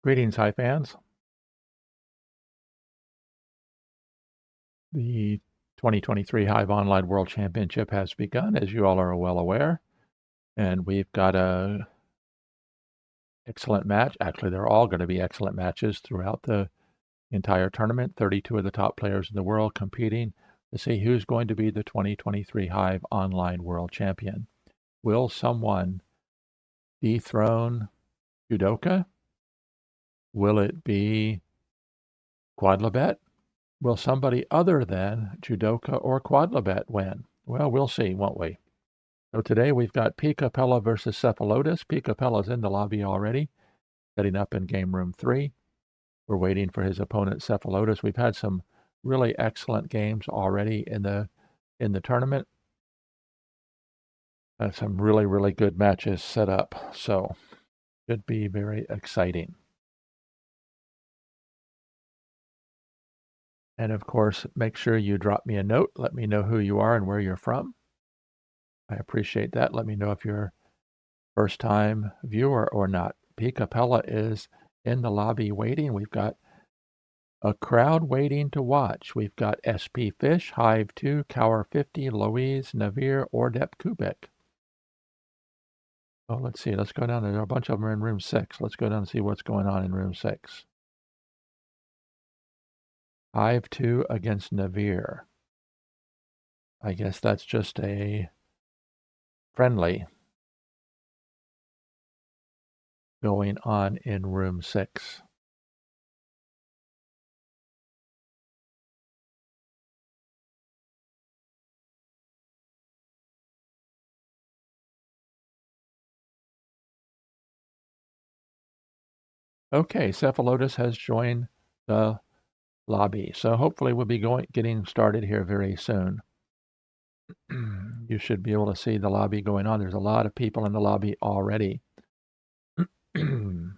Greetings, Hive fans. The 2023 Hive Online World Championship has begun, as you all are well aware, and we've got a excellent match. Actually, they're all going to be excellent matches throughout the entire tournament. 32 of the top players in the world competing to see who's going to be the 2023 Hive Online World Champion. Will someone dethrone Judoka? Will it be Quadlibet? Will somebody other than Judoka or Quadlibet win? Well, we'll see, won't we? So today we've got pcapella versus cephalotus. Pcapella's in the lobby already, setting up in game room 3. We're waiting for his opponent cephalotus. We've had some really excellent games already in the tournament. Some really good matches set up, so should be very exciting. And of course, make sure you drop me a note. Let me know who you are and where you're from. I appreciate that. Let me know if you're first time viewer or not. Pcapella is in the lobby waiting. We've got a crowd waiting to watch. We've got SP Fish, Hive 2, Cower 50, Louise, Navir, Ordep, Kubik. Oh, let's see. Let's go down. There are a bunch of them in room 6. Let's go down and see what's going on in room 6. Hive 2 against Navir. I guess that's just a friendly going on in room 6. Okay, cephalotus has joined the lobby, so hopefully we'll be getting started here very soon. You should be able to see the lobby going on. There's a lot of people in the lobby already. Your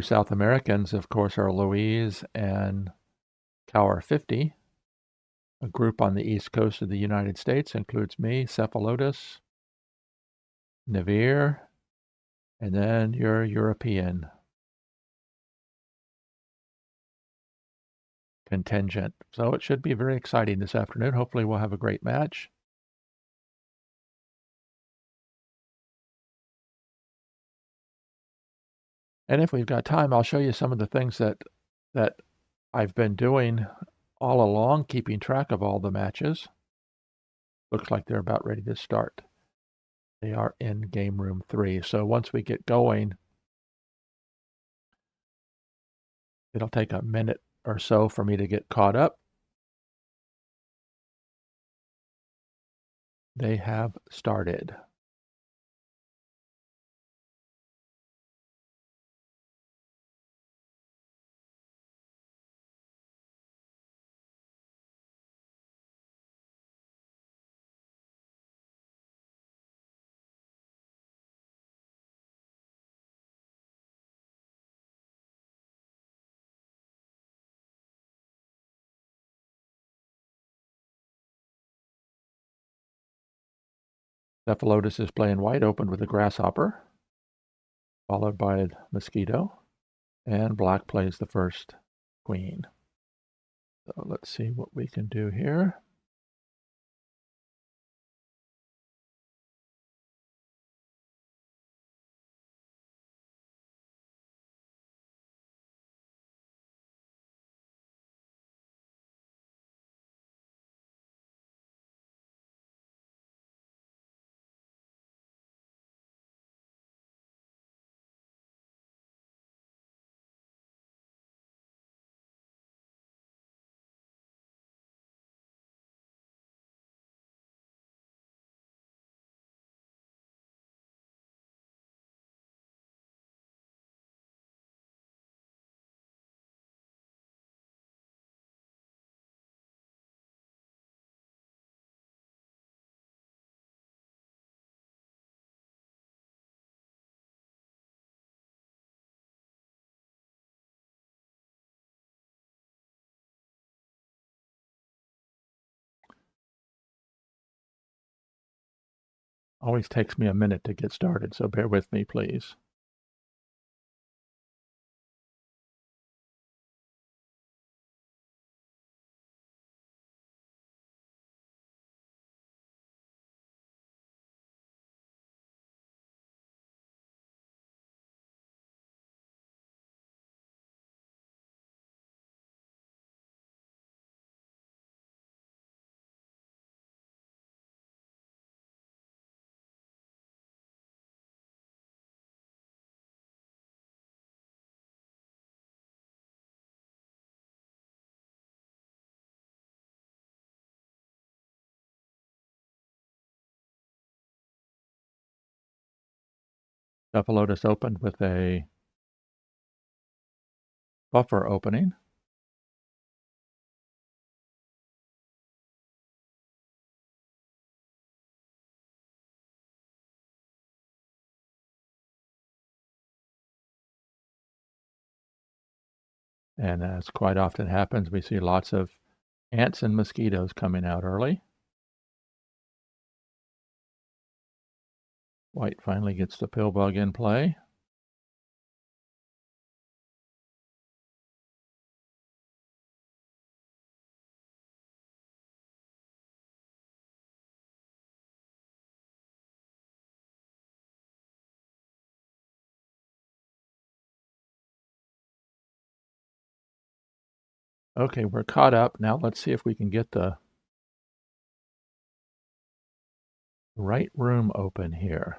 South Americans, of course, are Louise and Cower 50. A group on the east coast of the United States includes me, cephalotus, Navir, and then your European contingent. So it should be very exciting this afternoon. Hopefully we'll have a great match. And if we've got time, I'll show you some of the things that I've been doing all along, keeping track of all the matches. Looks like they're about ready to start. They are in game room 3. So once we get going, it'll take a minute or so for me to get caught up. They have started. Cephalotus is playing wide open with a grasshopper, followed by a mosquito, and black plays the first queen. So let's see what we can do here. Always takes me a minute to get started, so bear with me, please. Cephalotus opened with a buffer opening. And as quite often happens, we see lots of ants and mosquitoes coming out early. White finally gets the pill bug in play. Okay, we're caught up. Now let's see if we can get the right room open here.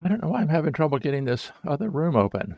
I don't know why I'm having trouble getting this other room open.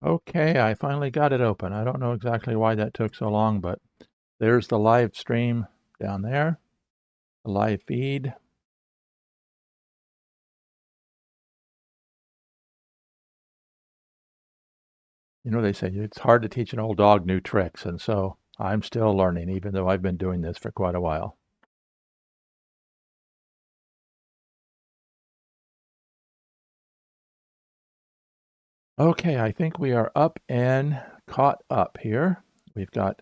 Okay, I finally got it open. I don't know exactly why that took so long, but there's the live stream down there, the live feed. You know, they say it's hard to teach an old dog new tricks, and so I'm still learning, even though I've been doing this for quite a while. Okay, I think we are up and caught up here. We've got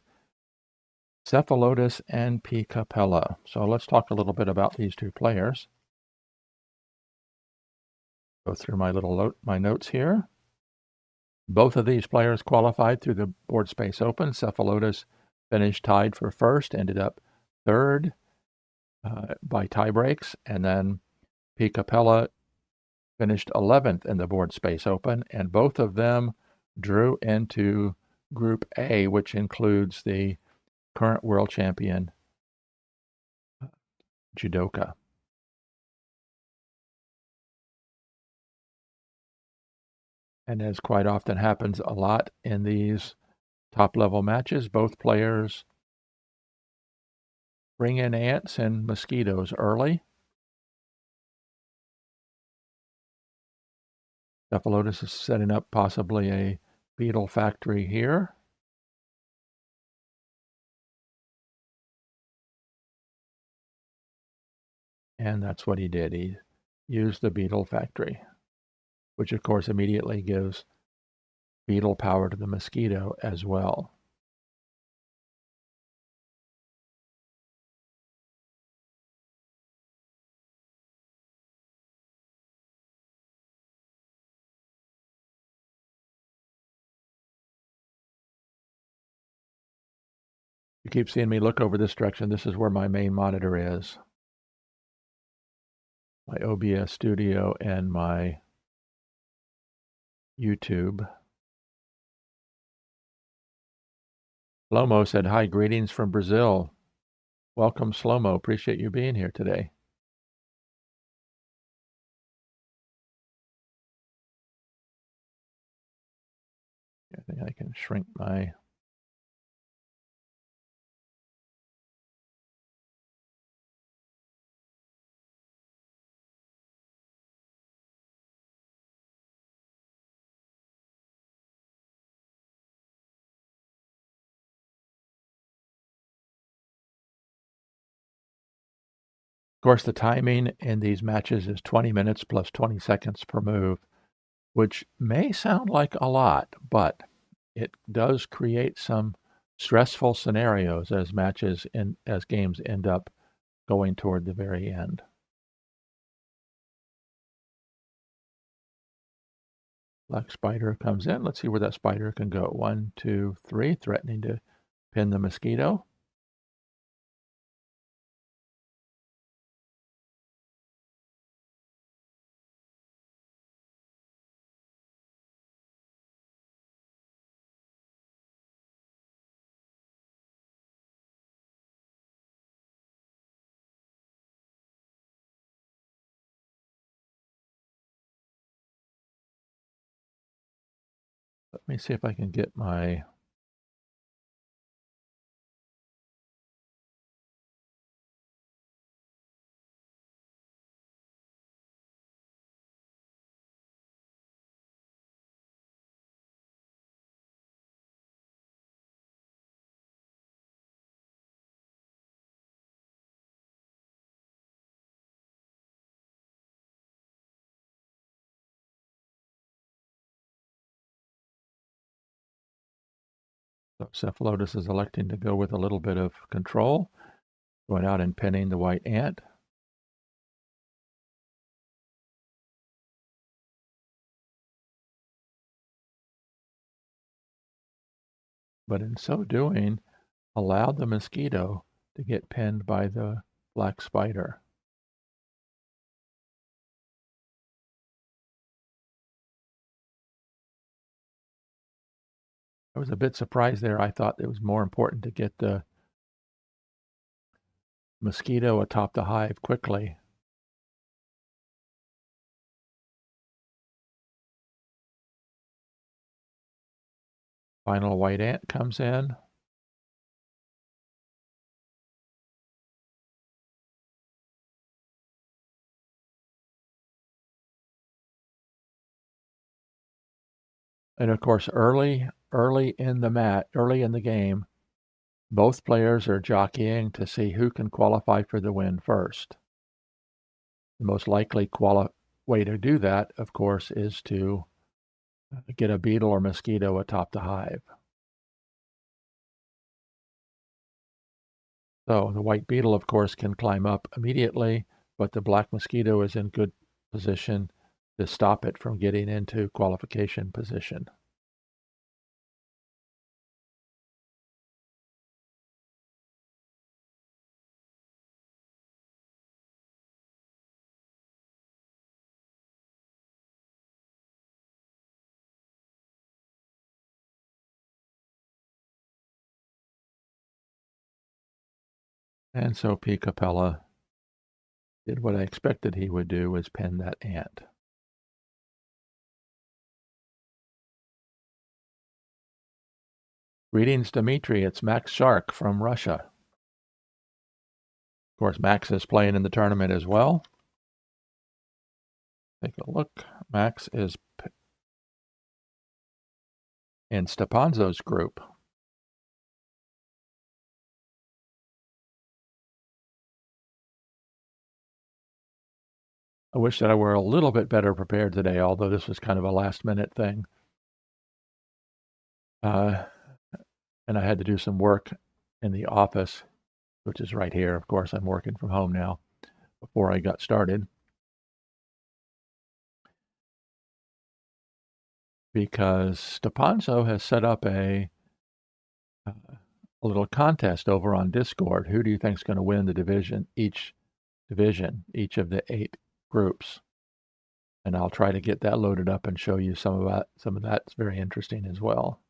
cephalotus and pcapella. So let's talk a little bit about these two players. Go through my notes here. Both of these players qualified through the Board Space Open. Cephalotus finished tied for first, ended up third by tie breaks, and then pcapella finished 11th in the Board Space Open, and both of them drew into Group A, which includes the current world champion judoka. And as quite often happens a lot in these top-level matches, both players bring in ants and mosquitoes early. Cephalotus is setting up possibly a beetle factory here. And that's what he did. He used the beetle factory, which of course immediately gives beetle power to the mosquito as well. You keep seeing me look over this direction. This is where my main monitor is. My OBS studio and my YouTube. Slomo said, hi, greetings from Brazil. Welcome, Slomo. Appreciate you being here today. I think I can shrink my... Of course, the timing in these matches is 20 minutes plus 20 seconds per move, which may sound like a lot, but it does create some stressful scenarios as games end up going toward the very end. Black spider comes in. Let's see where that spider can go. 1, 2, 3, threatening to pin the mosquito. Let me see if I can get my... So cephalotus is electing to go with a little bit of control, going out and pinning the white ant. But in so doing, allowed the mosquito to get pinned by the black spider. I was a bit surprised there. I thought it was more important to get the mosquito atop the hive quickly. Final white ant comes in. And of course, early in the game, both players are jockeying to see who can qualify for the win first. The most likely way to do that, of course, is to get a beetle or mosquito atop the hive. So the white beetle, of course, can climb up immediately, but the black mosquito is in good position to stop it from getting into qualification position. And so pcapella did what I expected he would do, is pin that ant. Greetings, Dmitry. It's Max Shark from Russia. Of course, Max is playing in the tournament as well. Take a look. Max is in Stepanzo's group. I wish that I were a little bit better prepared today, although this was kind of a last-minute thing. And I had to do some work in the office, which is right here. Of course, I'm working from home now before I got started, because Stepanzo has set up a little contest over on Discord. Who do you think is going to win the division, each of the 8 groups? And I'll try to get that loaded up and show you some of that. Some of that's very interesting as well.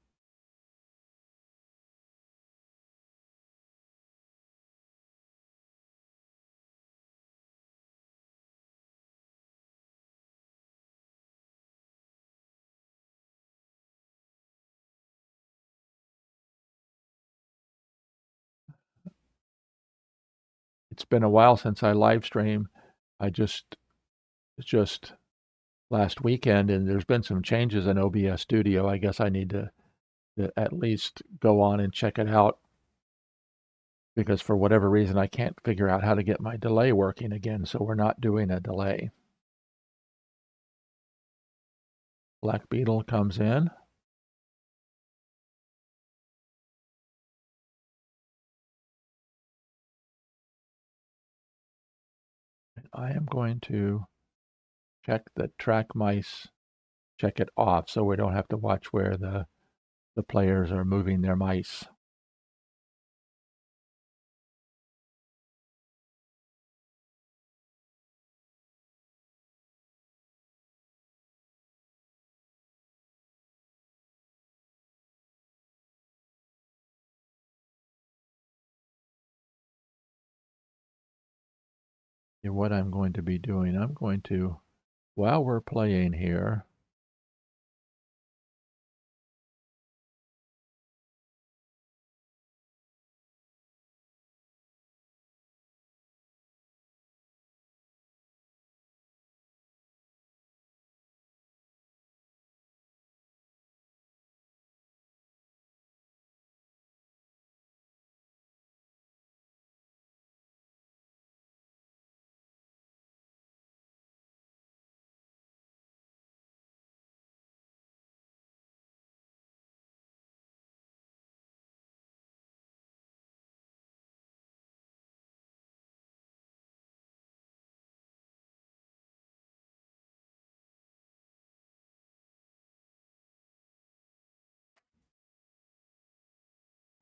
It's been a while since I live stream. It's just last weekend, and there's been some changes in OBS Studio. I guess I need to at least go on and check it out, because for whatever reason I can't figure out how to get my delay working again, so we're not doing a delay. Black beetle comes in. I am going to check the track mice, check it off so we don't have to watch where the players are moving their mice. And what I'm going to be doing, I'm going to, while we're playing here,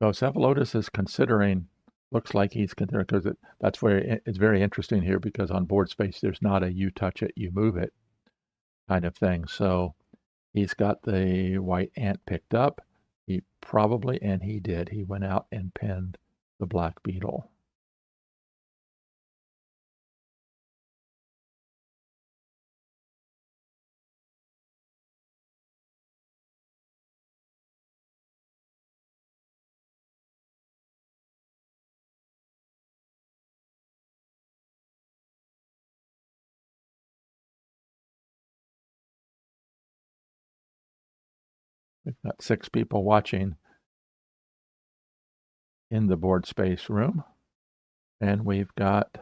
so cephalotus is considering, looks like he's considering, because it's very interesting here, because on board space there's not a you touch it, you move it kind of thing. So he's got the white ant picked up. He probably, and he did, he went out and pinned the black beetle. We've got 6 people watching in the board space room, and we've got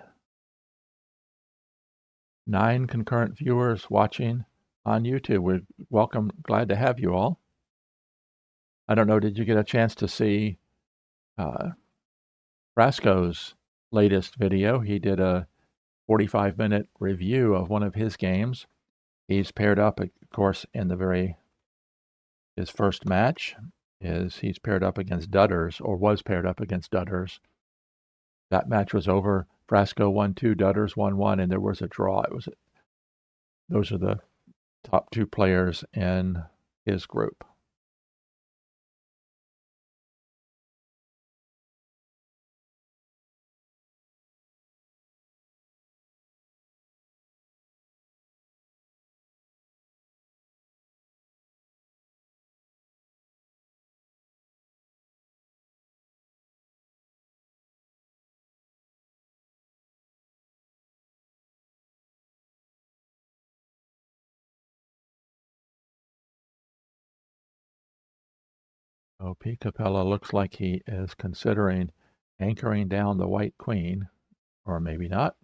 9 concurrent viewers watching on YouTube. We're glad to have you all. I don't know, did you get a chance to see Frasco's latest video? He did a 45-minute review of one of his games. He's paired up, of course, in his first match he's paired up against Dudders, or was paired up against Dudders. That match was over. Frasco won 2, Dudders won 1, and there was a draw. Those are the top 2 players in his group. Oh, pcapella looks like he is considering anchoring down the white queen, or maybe not.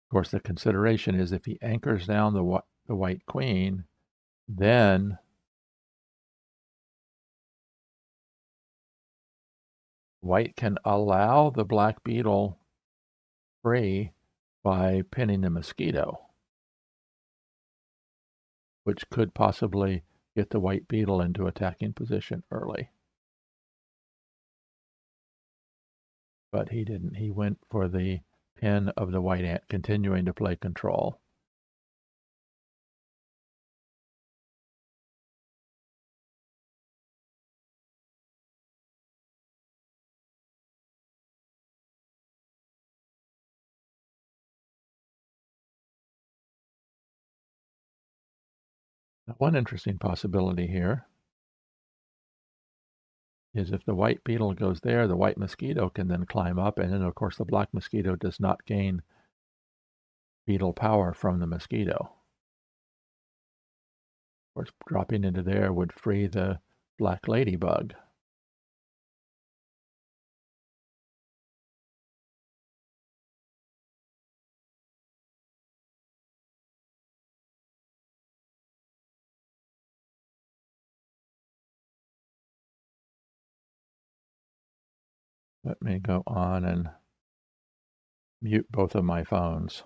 Of course, the consideration is if he anchors down the white queen, then white can allow the black beetle free by pinning the mosquito, which could possibly get the white beetle into attacking position early. But he didn't. He went for the pin of the white ant, continuing to play control. Now, one interesting possibility here is if the white beetle goes there, the white mosquito can then climb up, and then of course the black mosquito does not gain beetle power from the mosquito. Of course, dropping into there would free the black ladybug. Let me go on and mute both of my phones.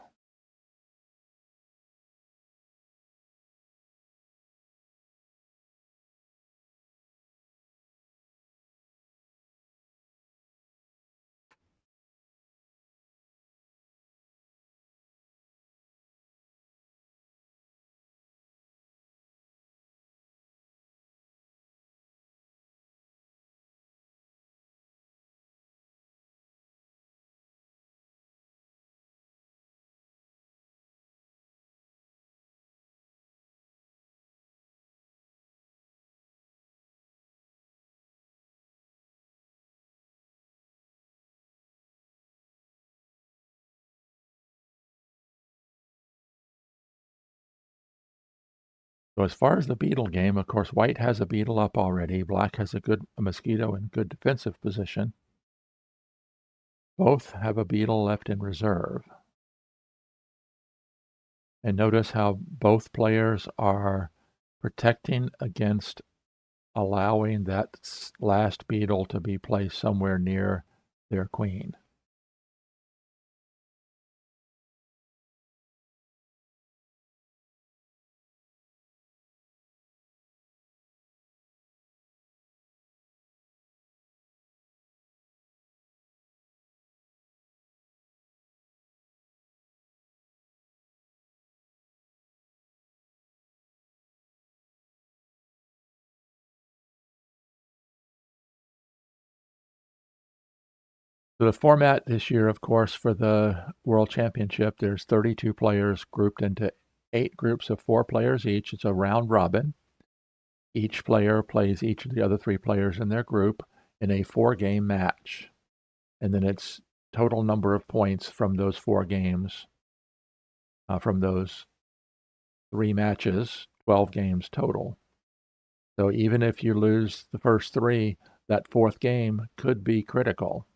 So as far as the beetle game, of course, white has a beetle up already. Black has a mosquito in good defensive position. Both have a beetle left in reserve. And notice how both players are protecting against allowing that last beetle to be placed somewhere near their queen. So the format this year, of course, for the World Championship, there's 32 players grouped into 8 groups of 4 players each. It's a round robin. Each player plays each of the other 3 players in their group in a 4-game match. And then it's total number of points from those 4 games, from those 3 matches, 12 games total. So even if you lose the first 3, that 4th game could be critical.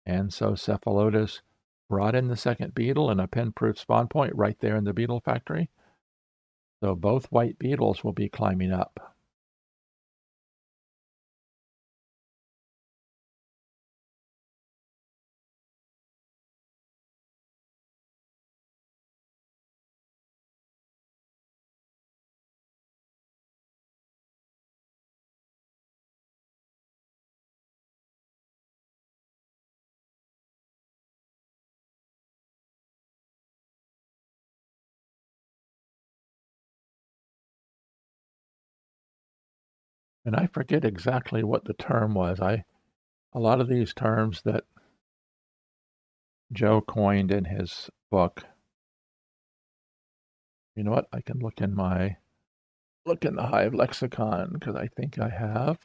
And so cephalotus brought in the second beetle and a pin-proof spawn point right there in the beetle factory. So both white beetles will be climbing up. And I forget exactly what the term was. A lot of these terms that Joe coined in his book. You know what? I can look in the Hive lexicon because I think I have.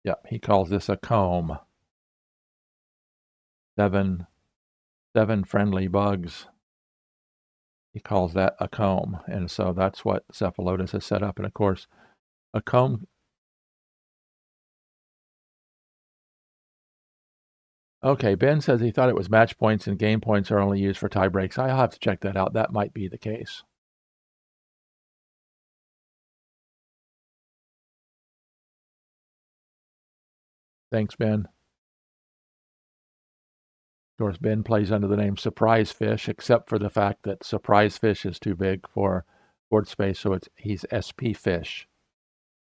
Yeah, he calls this a comb. Seven friendly bugs. He calls that a comb. And so that's what cephalotus has set up. And of course, a comb. Okay, Ben says he thought it was match points and game points are only used for tie breaks. I'll have to check that out. That might be the case. Thanks, Ben. Of course, Ben plays under the name Surprise Fish, except for the fact that Surprise Fish is too big for board space, so he's SP Fish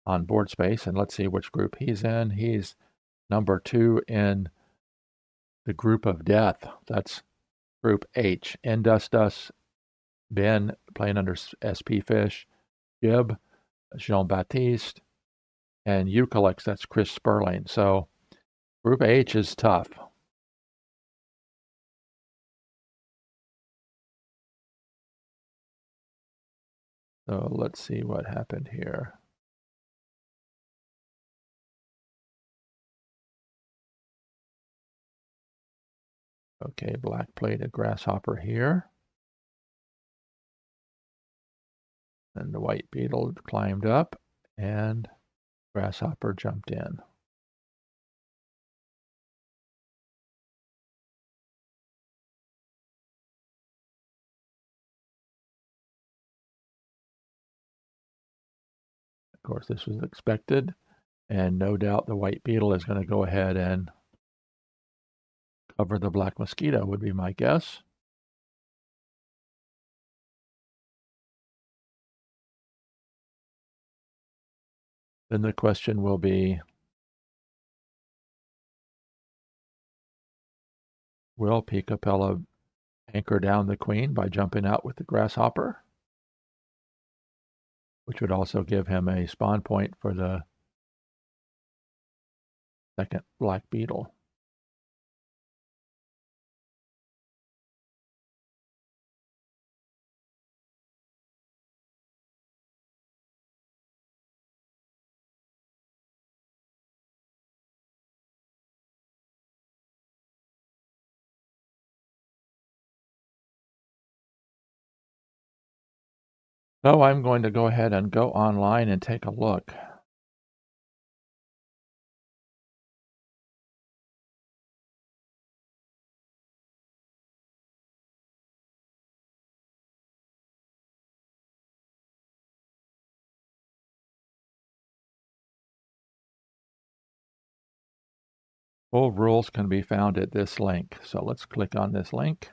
on board space. And let's see which group he's in. He's number 2 in the group of death. That's group H. Industus, Ben playing under SP Fish, Jib, Jean-Baptiste, and Eucalyx, that's Chris Sperling. So group H is tough. So let's see what happened here. Okay, black played a grasshopper here. And the white beetle climbed up and grasshopper jumped in. Of course, this was expected, and no doubt the white beetle is going to go ahead and cover the black mosquito, would be my guess. Then the question will be, will pcapella anchor down the queen by jumping out with the grasshopper? Which would also give him a spawn point for the second black beetle. So I'm going to go ahead and go online and take a look. Full rules can be found at this link. So let's click on this link.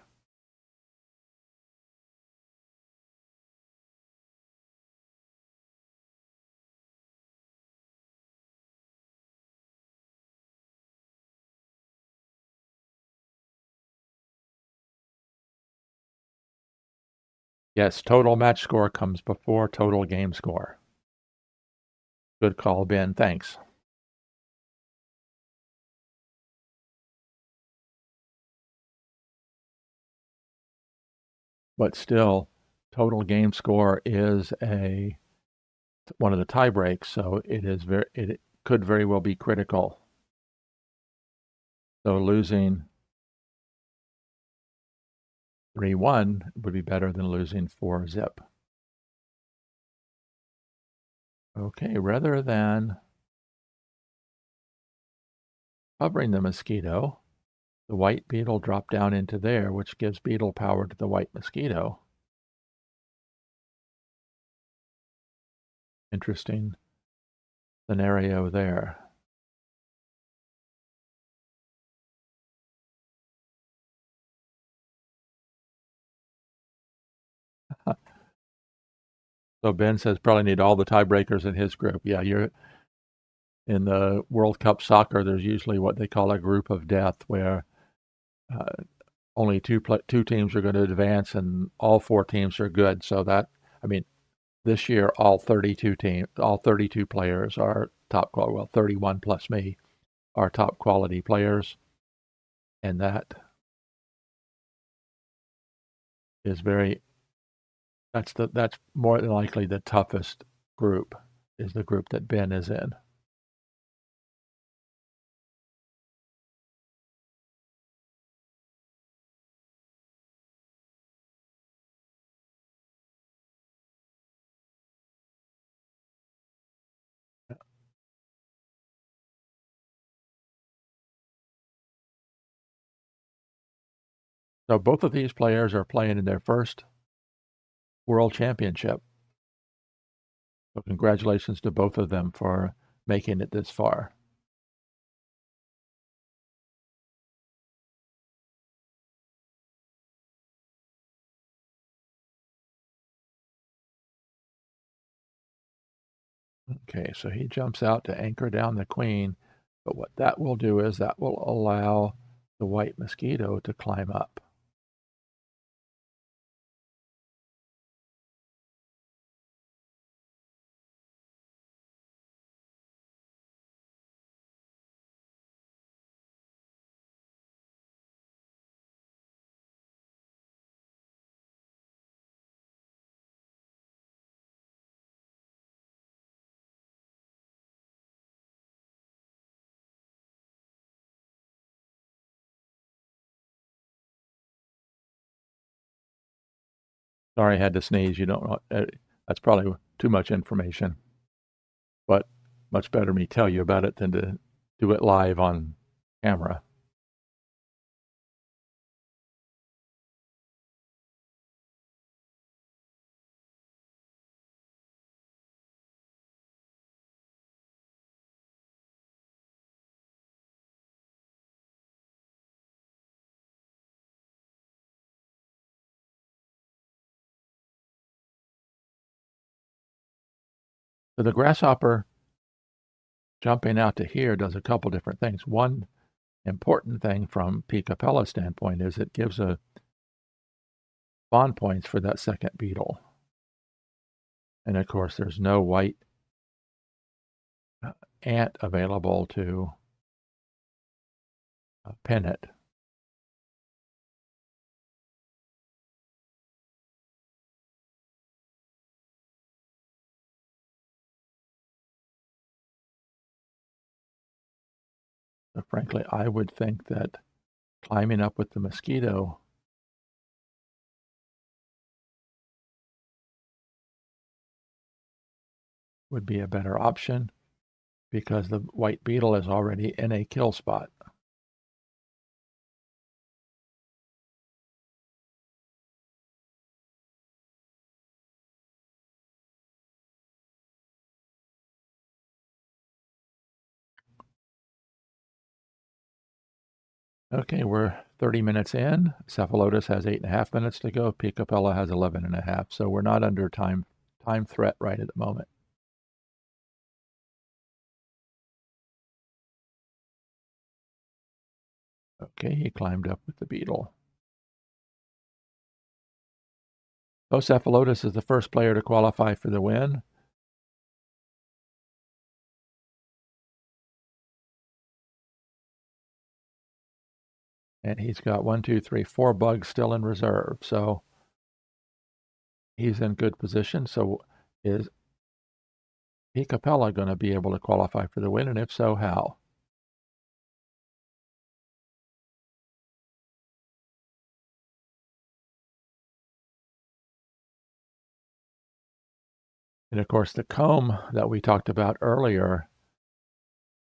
Yes, total match score comes before total game score. Good call, Ben. Thanks. but still, total game score is one of the tie breaks, so it could very well be critical. So losing 3-1 would be better than losing 4-zip. Okay, rather than covering the mosquito, the white beetle dropped down into there, which gives beetle power to the white mosquito. Interesting scenario there. So Ben says probably need all the tiebreakers in his group. Yeah, you're in the World Cup soccer. There's usually what they call a group of death, where only two teams are going to advance, and all four teams are good. So that, I mean, this year all 32 players are top quality. Well, 31 plus me are top quality players, and that is that's more than likely the toughest group, is the group that Ben is in. So both of these players are playing in their first World Championship. So congratulations to both of them for making it this far. Okay, so he jumps out to anchor down the queen, but what that will do is that will allow the white mosquito to climb up. Sorry, I had to sneeze. You don't know, that's probably too much information, but much better me tell you about it than to do it live on camera. So the grasshopper jumping out to here does a couple different things. One important thing from pcapella standpoint is it gives a spawn points for that second beetle. And of course, there's no white ant available to pin it. So frankly, I would think that climbing up with the mosquito would be a better option, because the white beetle is already in a kill spot. Okay, we're 30 minutes in. Cephalotus has 8.5 minutes to go. Pcapella has 11.5. So we're not under time threat right at the moment. Okay, he climbed up with the beetle. So cephalotus is the first player to qualify for the win. And he's got 1, 2, 3, 4 bugs still in reserve. So he's in good position. So is pcapella going to be able to qualify for the win? And if so, how? And of course, the comb that we talked about earlier,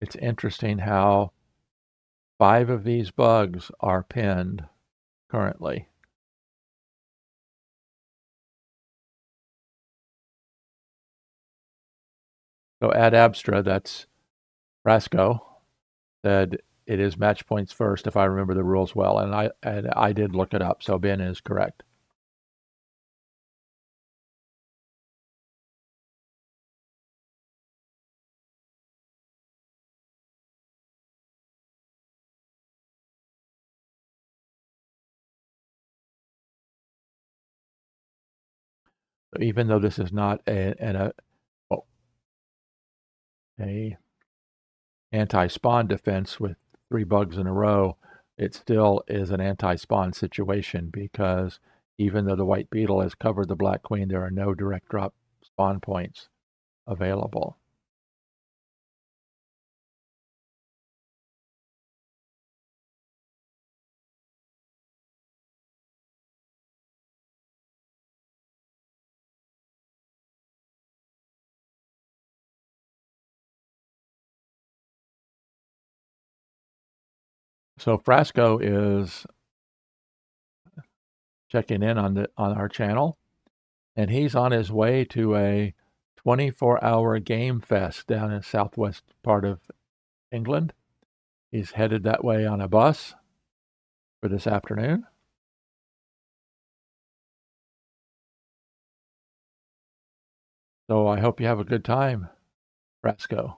it's interesting how 5 of these bugs are pinned currently. So Ad Abstra, that's Frasco, said it is match points first, if I remember the rules well, and I did look it up, so Ben is correct. So even though this is not a anti-spawn defense with 3 bugs in a row, it still is an anti-spawn situation because even though the white beetle has covered the black queen, there are no direct drop spawn points available. So Frasco is checking in on our channel, and he's on his way to a 24-hour game fest down in the southwest part of England. He's headed that way on a bus for this afternoon. So I hope you have a good time, Frasco.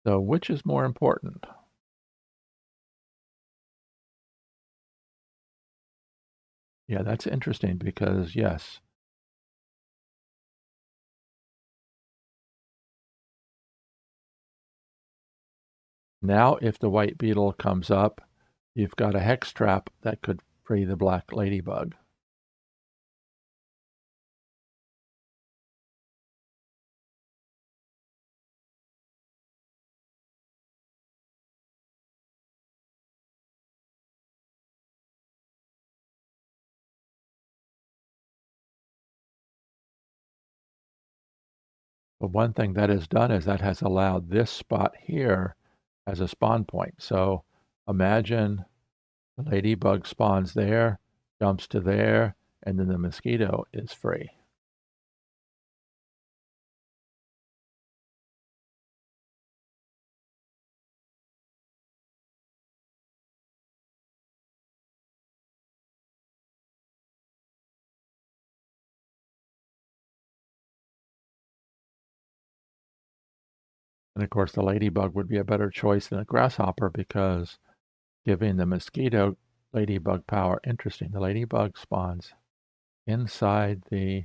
So which is more important? Yeah, that's interesting because, yes, now if the white beetle comes up, you've got a hex trap that could free the black ladybug. But one thing that has done is that has allowed this spot here as a spawn point. So imagine the ladybug spawns there, jumps to there, and then the mosquito is free. And of course, the ladybug would be a better choice than a grasshopper because giving the mosquito ladybug power. Interesting. The ladybug spawns inside the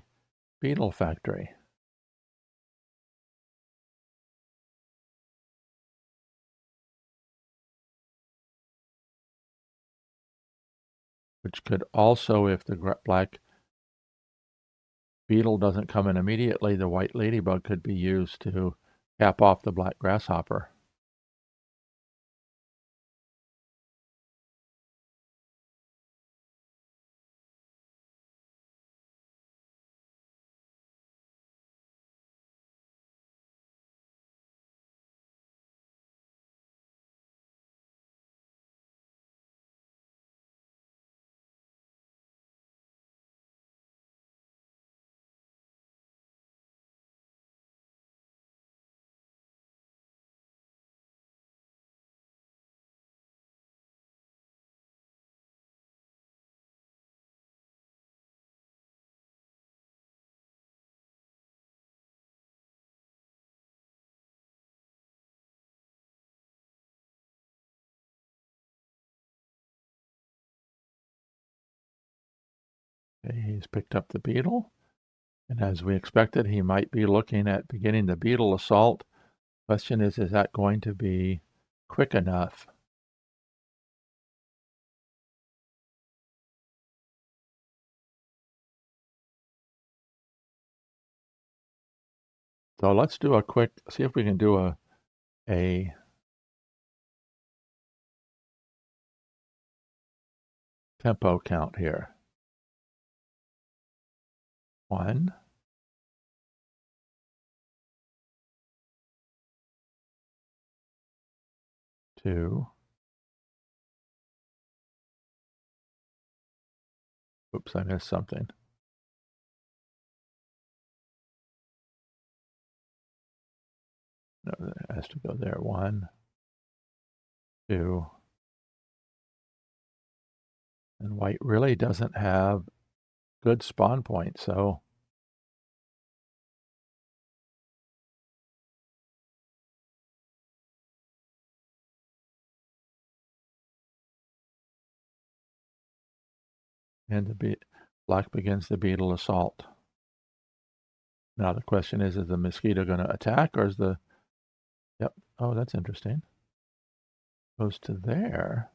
beetle factory. Which could also, if the black beetle doesn't come in immediately, the white ladybug could be used to cap off the black grasshopper. Okay, he's picked up the beetle. And as we expected, he might be looking at beginning the beetle assault. Question is that going to be quick enough? So let's do a quick, see if we can do a tempo count here. 1, 2, oops, I missed something. No, it has to go there. 1, 2, and white really doesn't have good spawn points, so and black begins the beetle assault. Now the question is the mosquito going to attack or is the, yep, oh, that's interesting. Goes to there.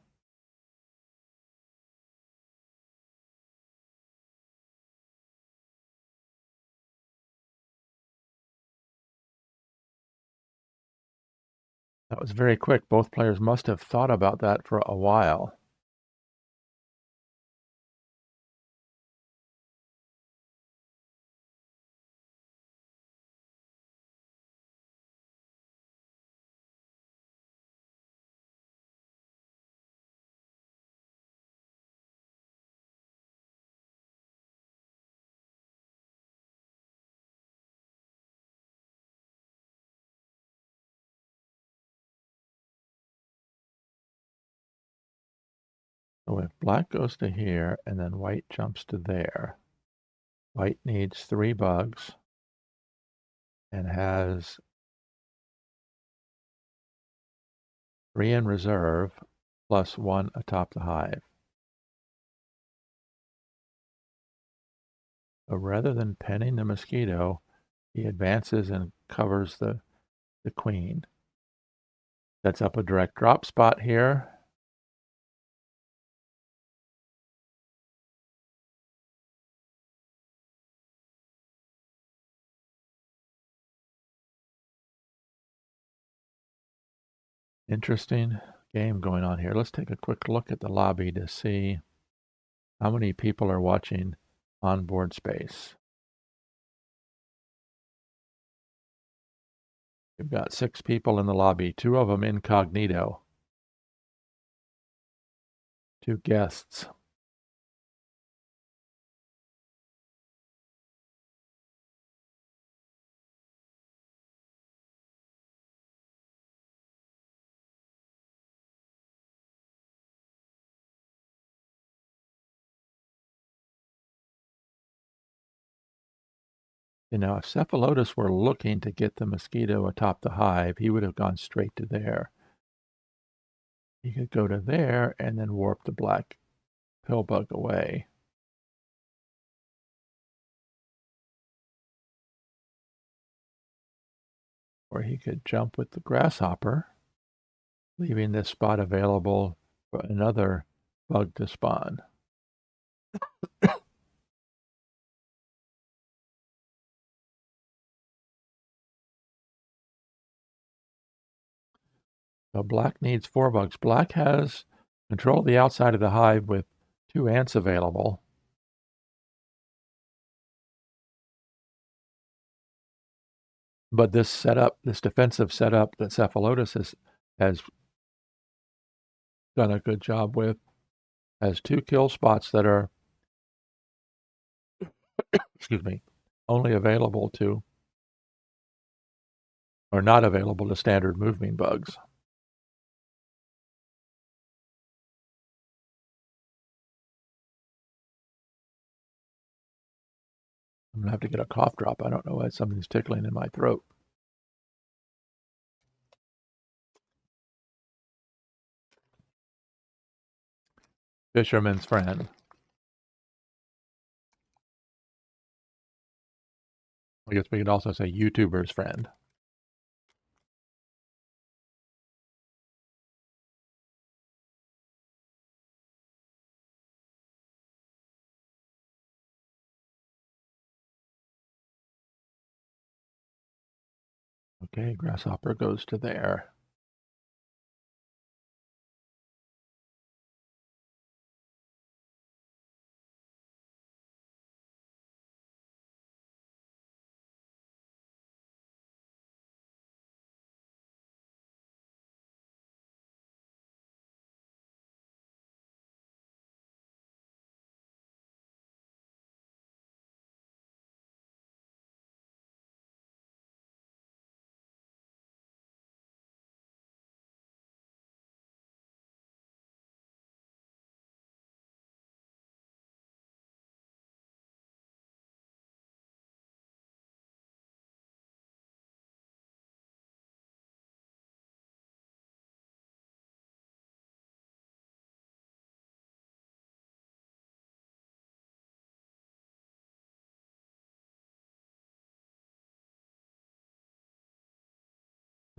That was very quick. Both players must have thought about that for a while. So if black goes to here and then white jumps to there, white needs 3 bugs and has 3 in reserve plus 1 atop the hive. So rather than penning the mosquito, he advances and covers the queen. Sets up a direct drop spot here. Interesting game going on here. Let's take a quick look at the lobby to see how many people are watching on board space. We've got 6 people in the lobby, 2 of them incognito, 2 guests. You know, if cephalotus were looking to get the mosquito atop the hive, he would have gone straight to there. He could go to there and then warp the black pillbug away. Or he could jump with the grasshopper, leaving this spot available for another bug to spawn. So black needs 4 bugs. Black has control of the outside of the hive with 2 ants available. But this setup, this defensive setup that cephalotus has done a good job with, has 2 kill spots that are, excuse me, only available to, or not available to standard moving bugs. I'm gonna have to get a cough drop. I don't know why something's tickling in my throat. Fisherman's friend. I guess we could also say YouTuber's friend. Okay, grasshopper goes to there.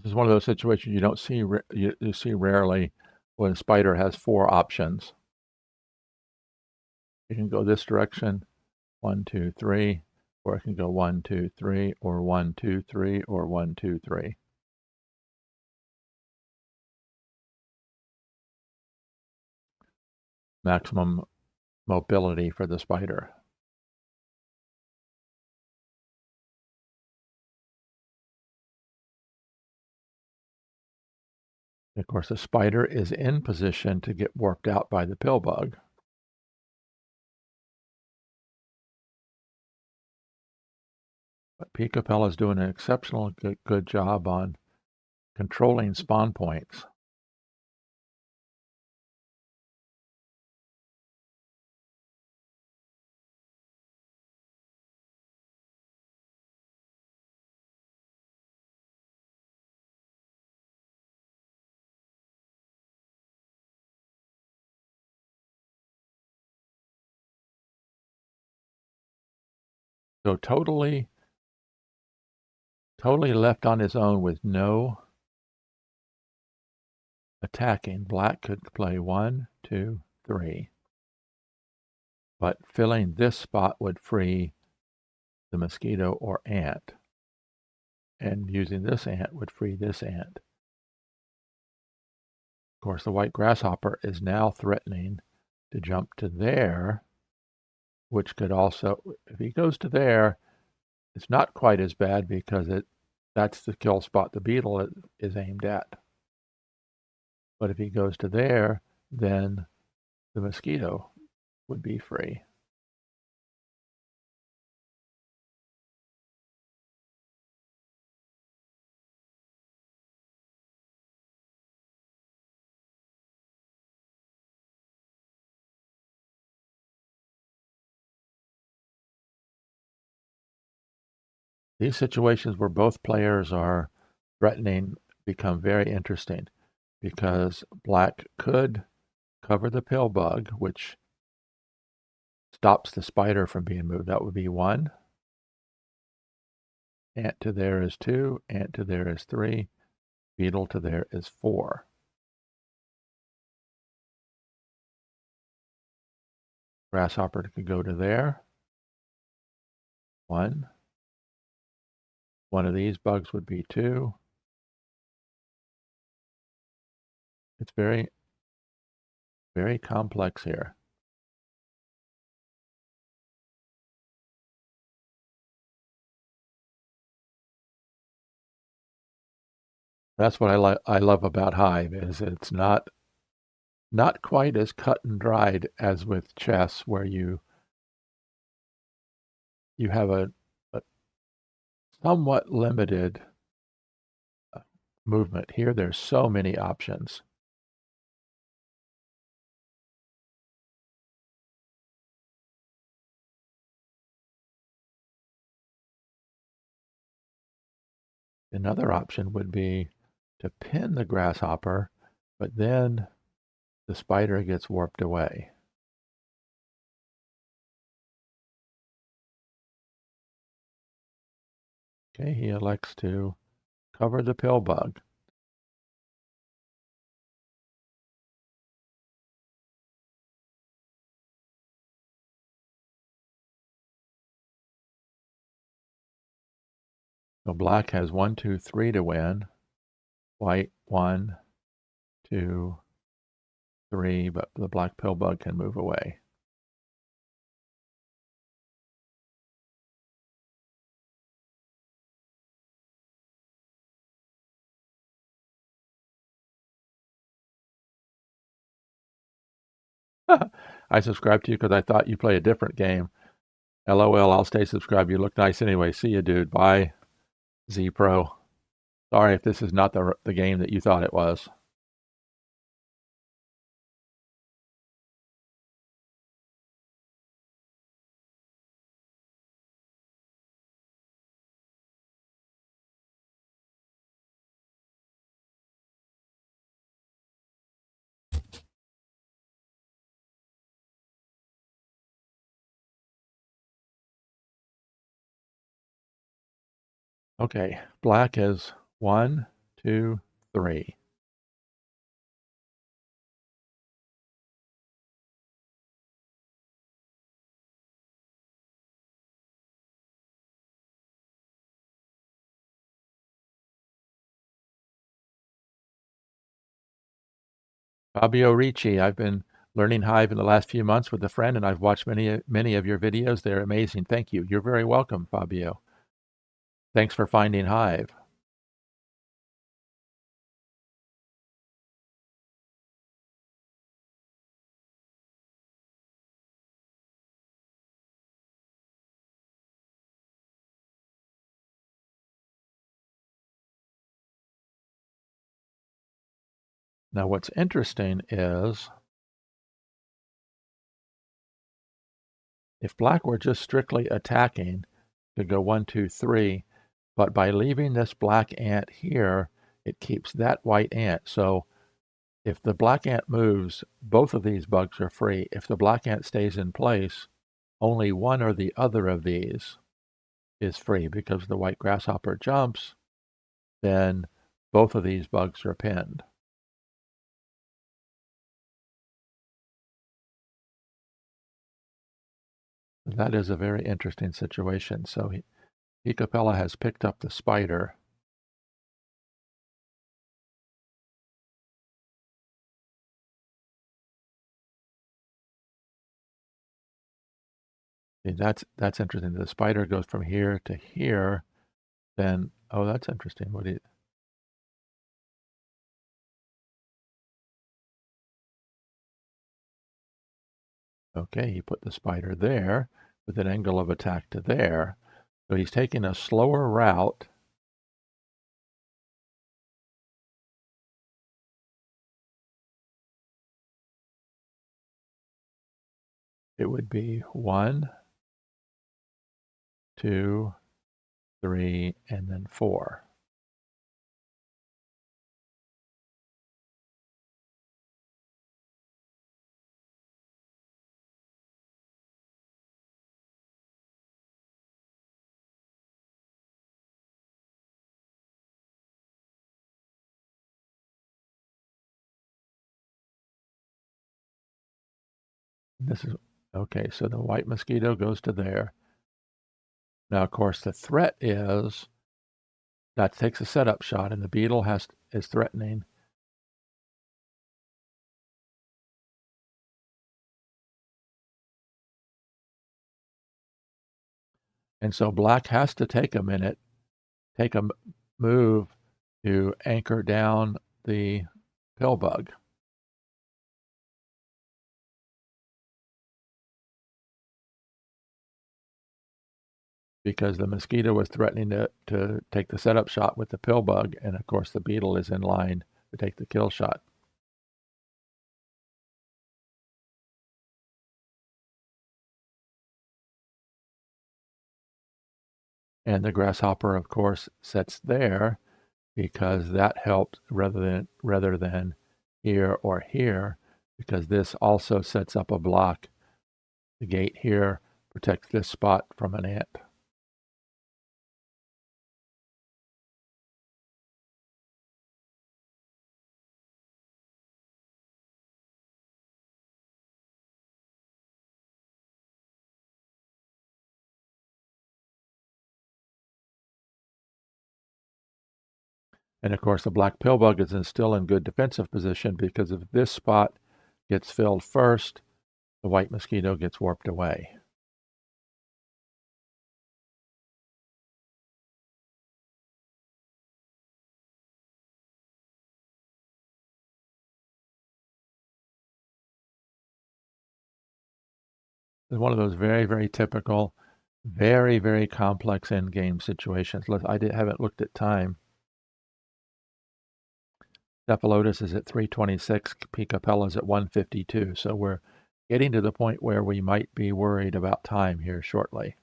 This is one of those situations you don't see, you see rarely when a spider has 4 options. You can go this direction, 1, 2, 3, or it can go 1, 2, 3, or 1, 2, 3, or 1, 2, 3. Maximum mobility for the spider. Of course, the spider is in position to get warped out by the pill bug. But pcapella is doing an exceptional good job on controlling spawn points. So totally left on his own with no attacking. Black could play 1, 2, 3. But filling this spot would free the mosquito or ant. And using this ant would free this ant. Of course, the white grasshopper is now threatening to jump to there, which could also, if he goes to there, it's not quite as bad because that's the kill spot the beetle is aimed at. But if he goes to there, then the mosquito would be free. These situations where both players are threatening become very interesting because black could cover the pill bug, which stops the spider from being moved. That would be 1. Ant to there is 2. Ant to there is 3. Beetle to there is 4. Grasshopper could go to there. 1. One of these bugs would be 2. It's very, very complex here. That's what I love about Hive is it's not quite as cut and dried as with chess, where you have a somewhat limited movement. Here, there's so many options. Another option would be to pin the grasshopper, but then the spider gets warped away. Okay, he elects to cover the pill bug. So black has 1, 2, 3 to win. White 1, 2, 3, but the black pill bug can move away. I subscribed to you because I thought you play a different game. LOL, I'll stay subscribed. You look nice anyway. See you, dude. Bye, Z Pro. Sorry if this is not the game that you thought it was. Okay, black is 1, 2, 3. Fabio Ricci, I've been learning Hive in the last few months with a friend, and I've watched many of your videos. They're amazing. Thank you. You're very welcome, Fabio. Thanks for finding Hive. Now, what's interesting is if black were just strictly attacking, to go 1, 2, 3, but by leaving this black ant here, it keeps that white ant. So if the black ant moves, both of these bugs are free. If the black ant stays in place, only one or the other of these is free. Because the white grasshopper jumps, then both of these bugs are pinned. That is a very interesting situation. So pcapella has picked up the spider. See, that's interesting. The spider goes from here to here. Then, oh, that's interesting. What do you? Okay, he put the spider there with an angle of attack to there. So he's taking a slower route. It would be 1, 2, 3, and then 4. This is okay. So the white mosquito goes to there. Now, of course, the threat is that takes a setup shot, and the beetle is threatening. And so black has to take a minute, take a move to anchor down the pill bug. Because the mosquito was threatening to take the setup shot with the pill bug, and of course the beetle is in line to take the kill shot. And the grasshopper, of course, sits there because that helps rather than here or here, because this also sets up a block. The gate here protects this spot from an ant. And of course, the black pillbug is still in good defensive position because if this spot gets filled first, the white mosquito gets warped away. It's one of those very, very typical, very, very complex endgame situations. Haven't looked at time. Cephalotus is at 326, pcapella is at 152. So we're getting to the point where we might be worried about time here shortly.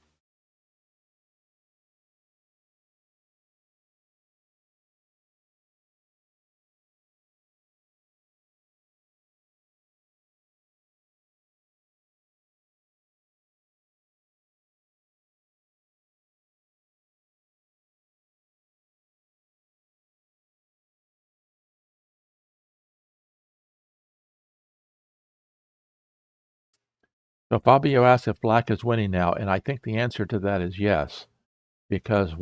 So Fabio asks if black is winning now, and I think the answer to that is yes, because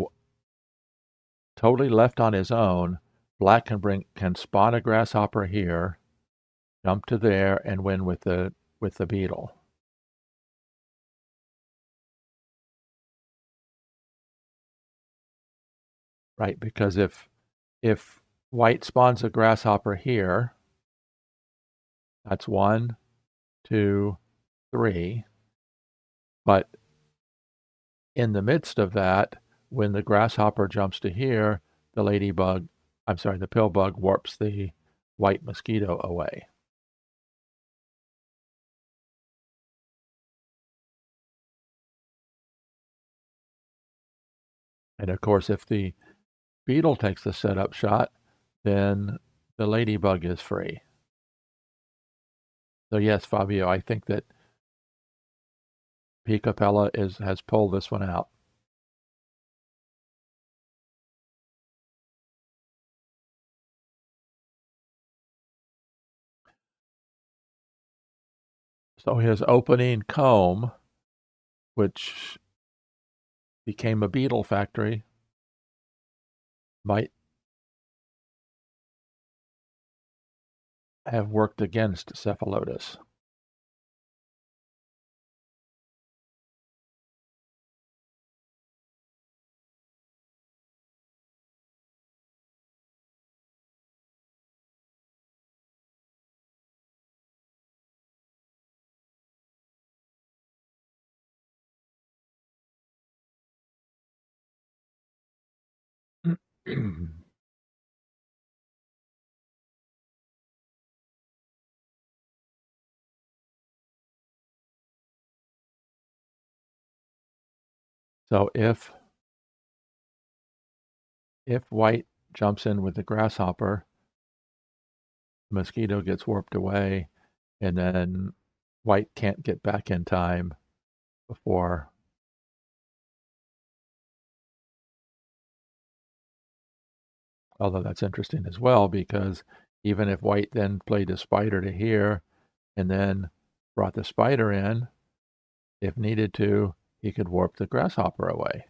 totally left on his own, black can spawn a grasshopper here, jump to there, and win with the beetle. Right, because if white spawns a grasshopper here, that's 1, 2, 3. But in the midst of that, when the grasshopper jumps to here, the pillbug warps the white mosquito away. And of course, if the beetle takes the setup shot, then the ladybug is free. So yes, Fabio, I think that pcapella has pulled this one out. So his opening comb, which became a beetle factory, might have worked against cephalotus. So if white jumps in with the grasshopper, the mosquito gets warped away, and then white can't get back in time before. Although that's interesting as well, because even if white then played a spider to here and then brought the spider in, if needed to, he could warp the grasshopper away.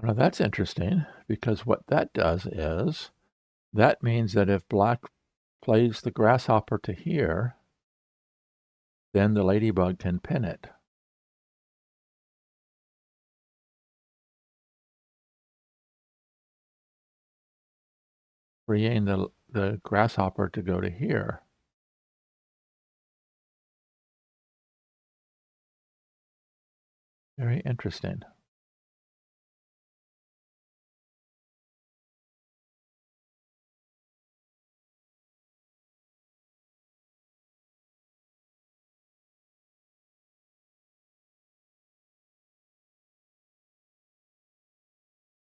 Now that's interesting, because what that does is that means that if black plays the grasshopper to here, then the ladybug can pin it. Freeing the grasshopper to go to here. Very interesting.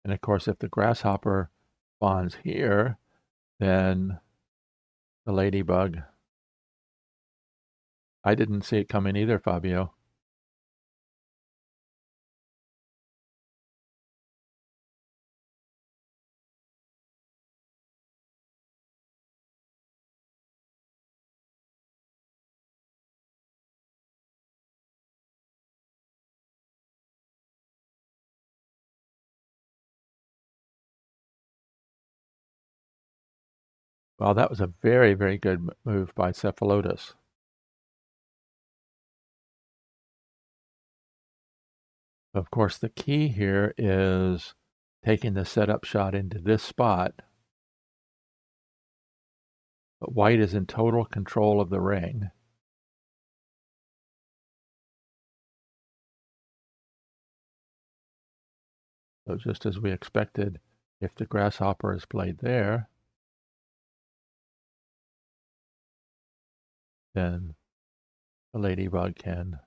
And of course, if the grasshopper spawns here, then the ladybug. I didn't see it coming either, Fabio. Wow, that was a very, very good move by cephalotus. Of course, the key here is taking the setup shot into this spot, but white is in total control of the ring. So just as we expected, if the grasshopper is played there, then the ladybug can.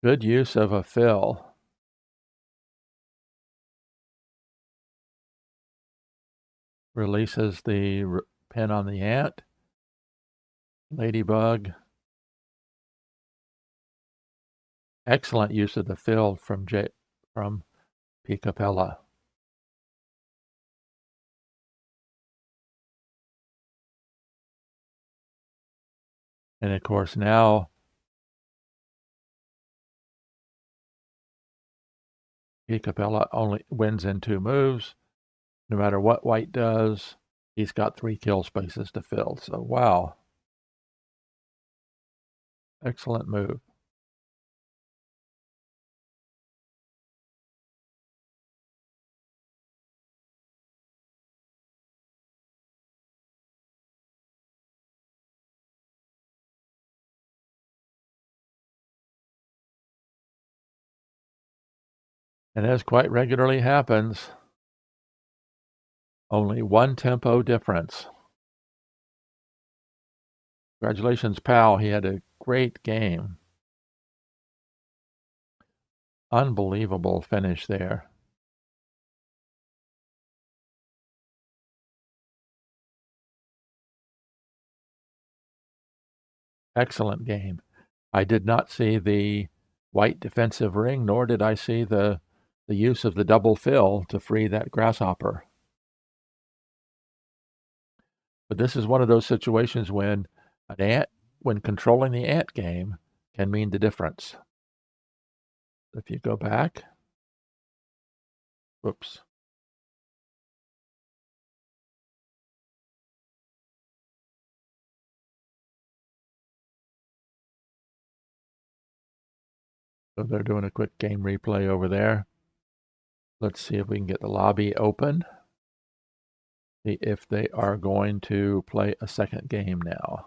Good use of a fill. Releases the pin on the ant. Ladybug. Excellent use of the fill from pcapella. And of course now pcapella only wins in 2 moves. No matter what white does, he's got 3 kill spaces to fill. So wow. Excellent move. And as quite regularly happens, only 1 tempo difference. Congratulations, pal. He had a great game. Unbelievable finish there. Excellent game. I did not see the white defensive ring, nor did I see the use of the double fill to free that grasshopper. But this is one of those situations when when controlling the ant game can mean the difference. If you go back, whoops. So they're doing a quick game replay over there. Let's see if we can get the lobby open. See if they are going to play a second game now.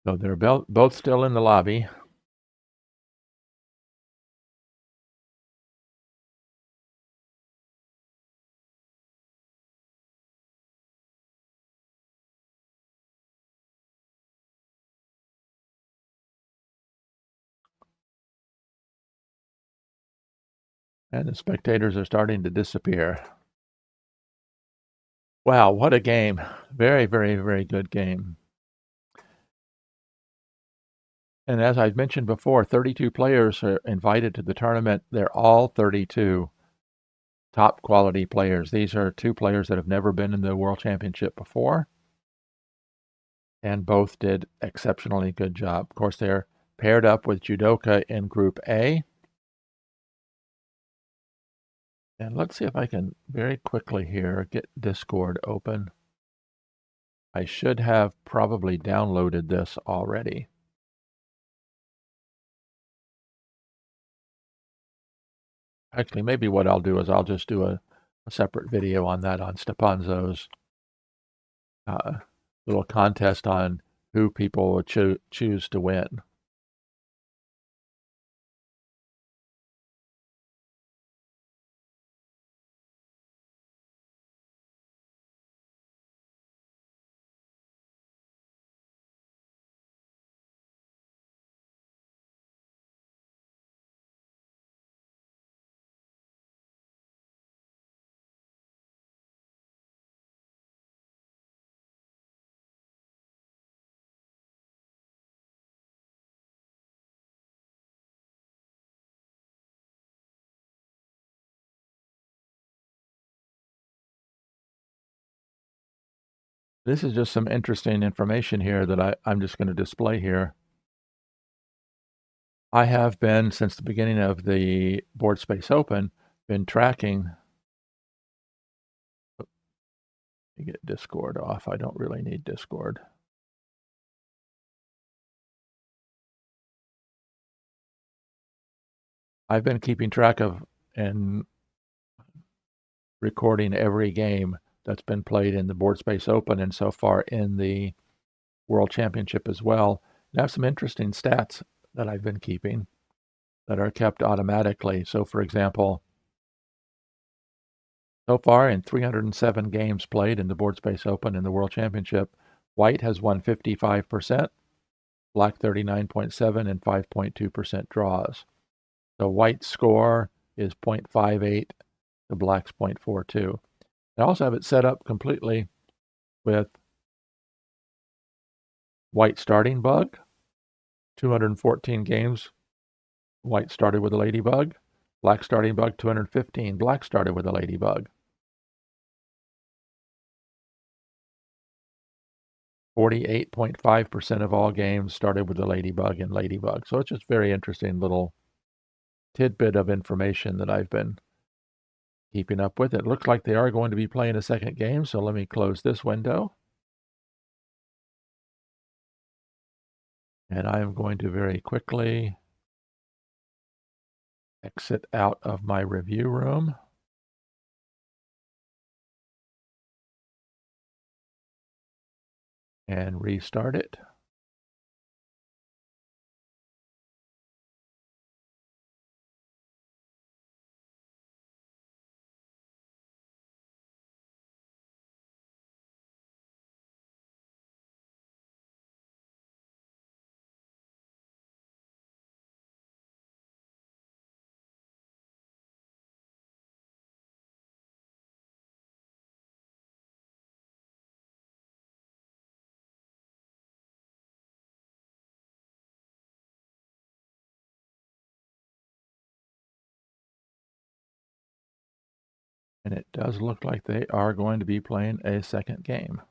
So they're both still in the lobby. And the spectators are starting to disappear. Wow, what a game. Very, very, very good game. And as I've mentioned before, 32 players are invited to the tournament. They're all 32 top quality players. These are 2 players that have never been in the World Championship before, and both did exceptionally good job. Of course, they're paired up with judoka in Group A. And let's see if I can very quickly here get Discord open. I should have probably downloaded this already. Actually, maybe what I'll do is I'll just do a separate video on that on Stepanzo's little contest on who people would choose to win. This is just some interesting information here that I'm just going to display here. I have been, since the beginning of the Board Space Open, been tracking. Let me get Discord off. I don't really need Discord. I've been keeping track of and recording every game that's been played in the Board Space Open and so far in the World Championship as well. And I have some interesting stats that I've been keeping that are kept automatically. So, for example, so far in 307 games played in the Board Space Open and the World Championship, white has won 55%, black 39.7, and 5.2% draws. So white's score is 0.58, the black's 0.42. I also have it set up completely with white starting bug, 214 games, white started with a ladybug, black starting bug, 215, black started with a ladybug. 48.5% of all games started with a ladybug and ladybug. So it's just very interesting little tidbit of information that I've been keeping up with. It looks like they are going to be playing a second game, so let me close this window. And I am going to very quickly exit out of my review room. And restart it. And it does look like they are going to be playing a second game.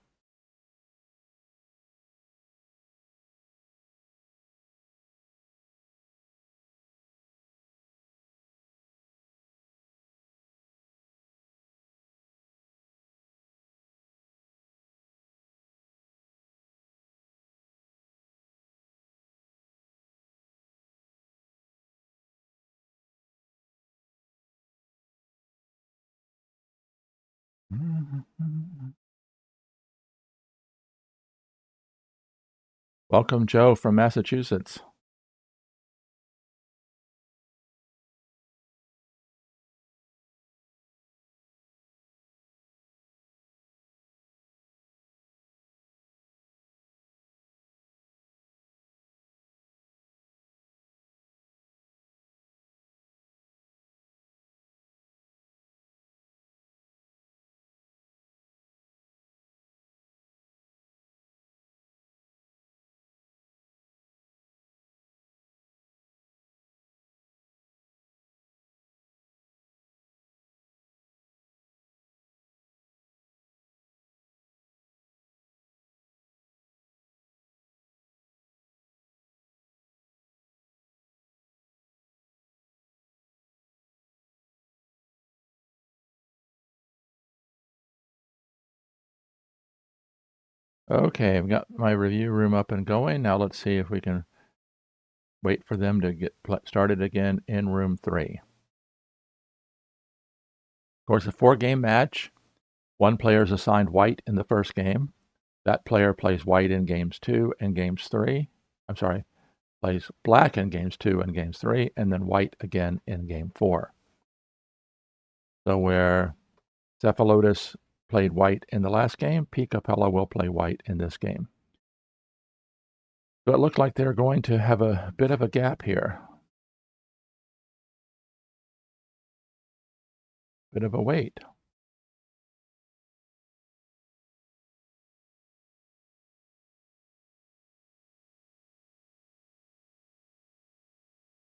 Welcome, Joe from Massachusetts. Okay, I've got my review room up and going. Now let's see if we can wait for them to get started again in room 3. Of course, a 4-game match. One player is assigned white in the first game. That player plays white in games 2 and games 3. Plays black in games 2 and games 3, and then white again in game 4. So where cephalotus played white in the last game, pcapella will play white in this game. So it looks like they're going to have a bit of a gap here. Bit of a wait.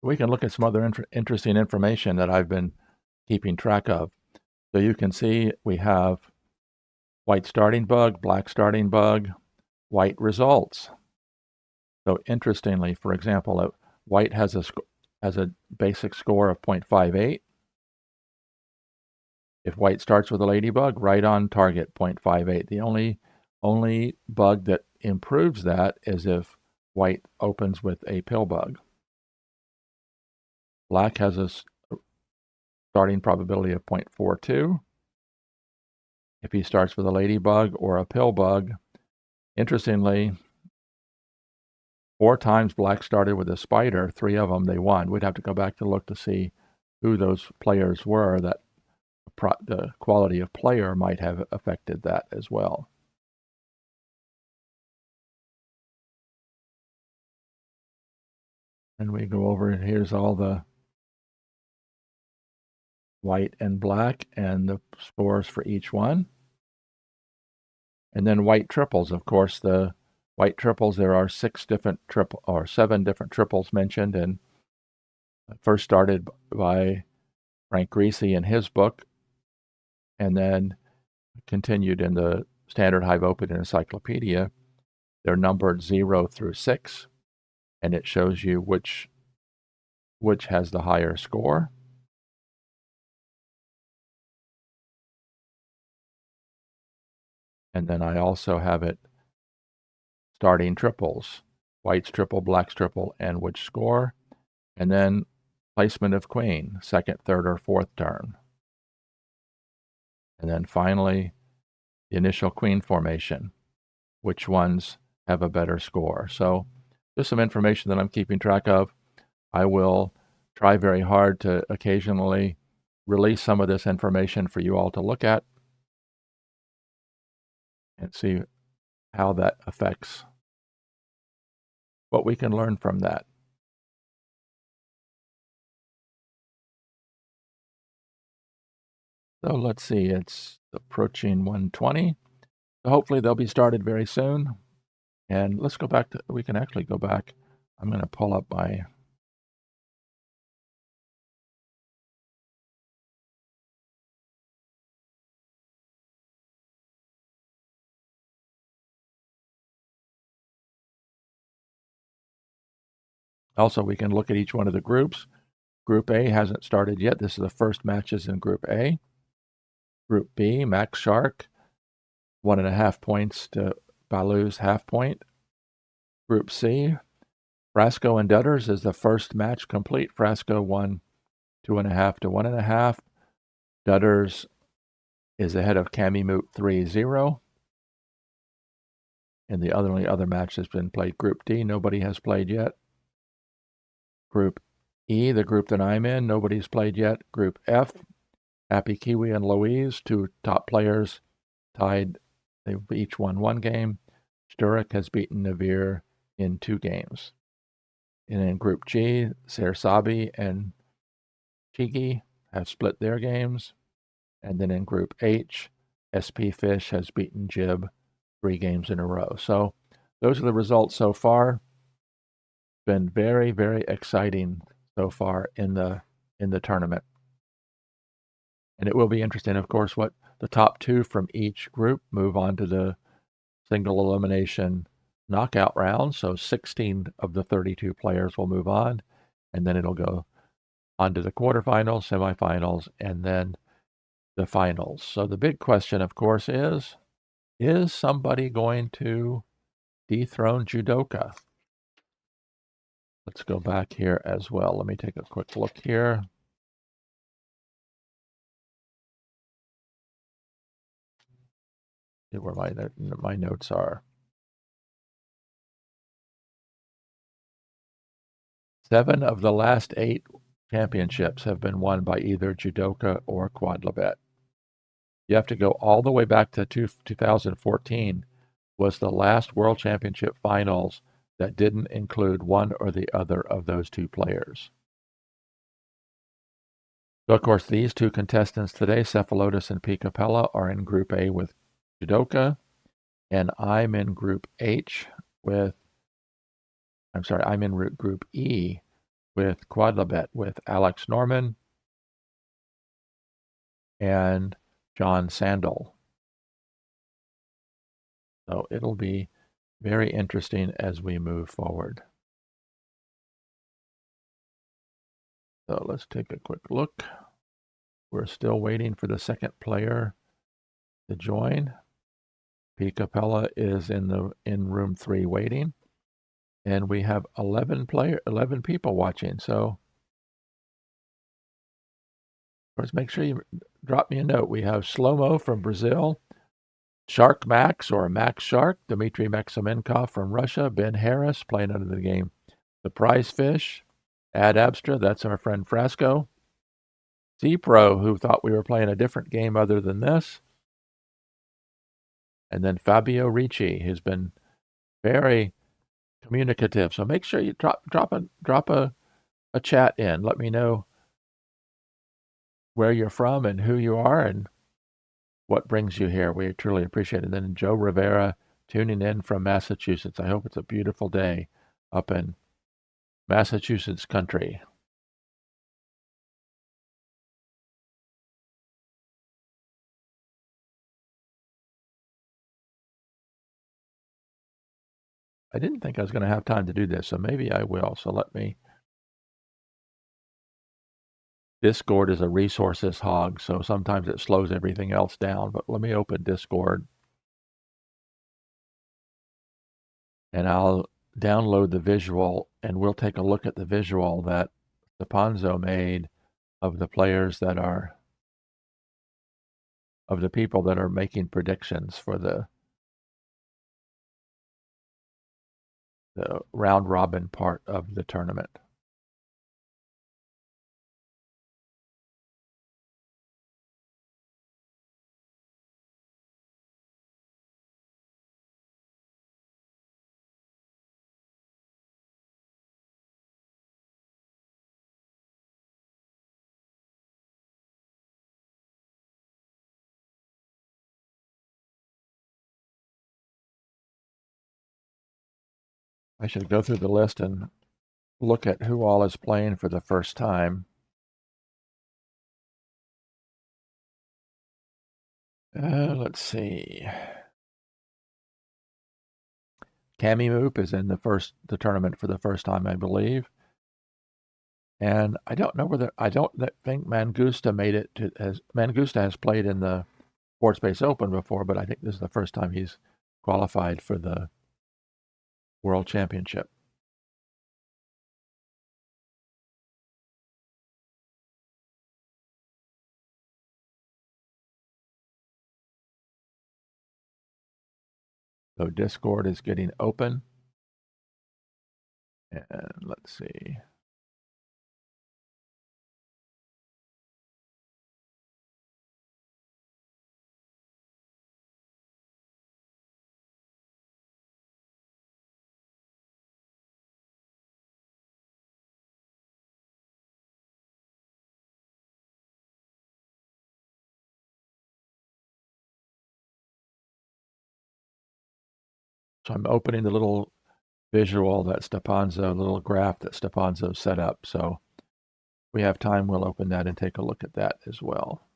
We can look at some other interesting information that I've been keeping track of. So you can see we have White starting bug, black starting bug, white results. So interestingly, for example, white has a basic score of 0.58. If white starts with a ladybug, right on target, 0.58. The only bug that improves that is if white opens with a pill bug. Black has a starting probability of 0.42. If he starts with a ladybug or a pill bug, interestingly, 4 times black started with a spider, 3 of them they won. We'd have to go back to look to see who those players were. That the quality of player might have affected that as well. And we go over, and here's all the white and black and the scores for each one. And then white triples, of course, the white triples, there are 7 different triples mentioned, and first started by Frank Greasy in his book, and then continued in the Standard Hive Open Encyclopedia. They're numbered 0 through 6, and it shows you which has the higher score. And then I also have it starting triples, white's triple, black's triple, and which score. And then placement of queen, second, third, or fourth turn. And then finally, the initial queen formation, which ones have a better score. So just some information that I'm keeping track of. I will try very hard to occasionally release some of this information for you all to look at and see how that affects what we can learn from that. So let's see, it's approaching 1:20. So hopefully they'll be started very soon. And let's go back to, we can actually go back. I'm going to pull up my also, we can look at each one of the groups. Group A hasn't started yet. This is the first matches in Group A. Group B, Max Shark, 1.5 points to Baloo's half point. Group C, Frasco and Dutters is the first match complete. Frasco won 2.5 to 1.5. Dutters is ahead of Camimoot 3-0. And the only other match has been played. Group D, nobody has played yet. Group E, the group that I'm in, nobody's played yet. Group F, Happy Kiwi and Louise, 2 top players, tied. They've each won 1 game. Sturek has beaten Navir in 2 games. And in Group G, Sersabi and Chigi have split their games. And then in Group H, SP Fish has beaten Jib 3 games in a row. So those are the results so far. Been very, very exciting so far in the tournament. And it will be interesting, of course, what the top 2 from each group move on to the single elimination knockout round. So 16 of the 32 players will move on, and then it'll go on to the quarterfinals, semifinals, and then the finals. So the big question, of course, is somebody going to dethrone Judoka? Let's go back here as well. Let me take a quick look here. See where my notes are. 7 of the last 8 championships have been won by either Judoka or Quadlibet. You have to go all the way back to 2014 was the last World Championship finals that didn't include one or the other of those 2 players. So, of course, these 2 contestants today, Cephalotus and pcapella, are in Group A with Judoka, and I'm in Group H with, I'm in Group E with Quadlibet with Alex Norman and John Sandel. So it'll be very interesting as we move forward. So let's take a quick look. We're still waiting for the second player to join. Pcapella is in room 3 waiting, and we have 11 people watching. So first, make sure you drop me a note. We have Slow-Mo from Brazil, Shark Max or Max Shark, Dmitry Maximenkov from Russia, Ben Harris playing under the game The Prize Fish, Ad Abstra, that's our friend Frasco, C-Pro, who thought we were playing a different game other than this, and then Fabio Ricci, who's been very communicative. So make sure you drop a chat in. Let me know where you're from and who you are and what brings you here. We truly appreciate it. And then Joe Rivera tuning in from Massachusetts. I hope it's a beautiful day up in Massachusetts country. I didn't think I was going to have time to do this, so maybe I will. So let me. Discord is a resources hog, so sometimes it slows everything else down. But let me open Discord and I'll download the visual and we'll take a look at the visual that Stepanzo made of the players that are, of the people that are making predictions for the round robin part of the tournament. I should go through the list and look at who all is playing for the first time. Let's see. Cammy Moop is in the tournament for the first time, I believe. And I don't know whether I don't think Mangusta made it to as Mangusta has played in the Sports Space Open before, but I think this is the first time he's qualified for the World Championship. So Discord is getting open. And let's see. So I'm opening the little visual that Stepanzo, little graph that Stepanzo set up. So we have time, we'll open that and take a look at that as well.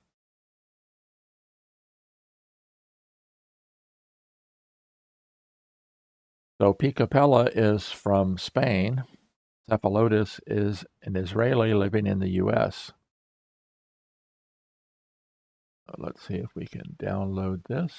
So pcapella is from Spain. Cephalotus is an Israeli living in the US. Let's see if we can download this.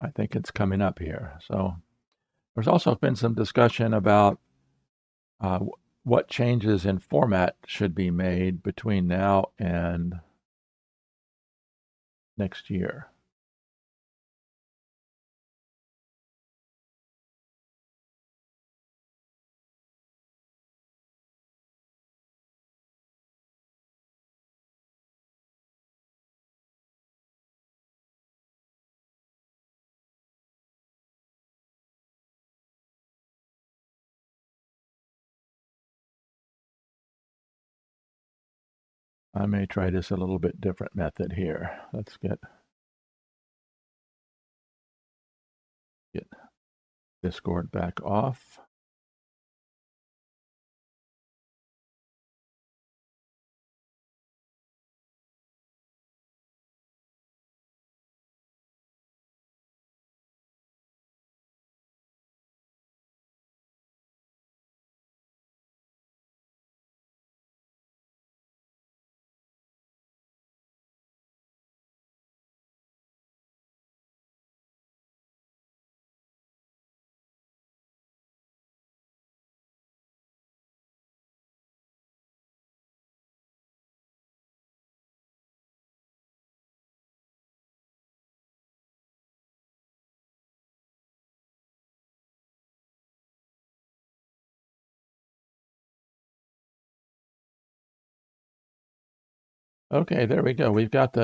I think it's coming up here. So there's also been some discussion about what changes in format should be made between now and next year. I may try this a little bit different method here. Let's get Discord back off. Okay, there we go. We've got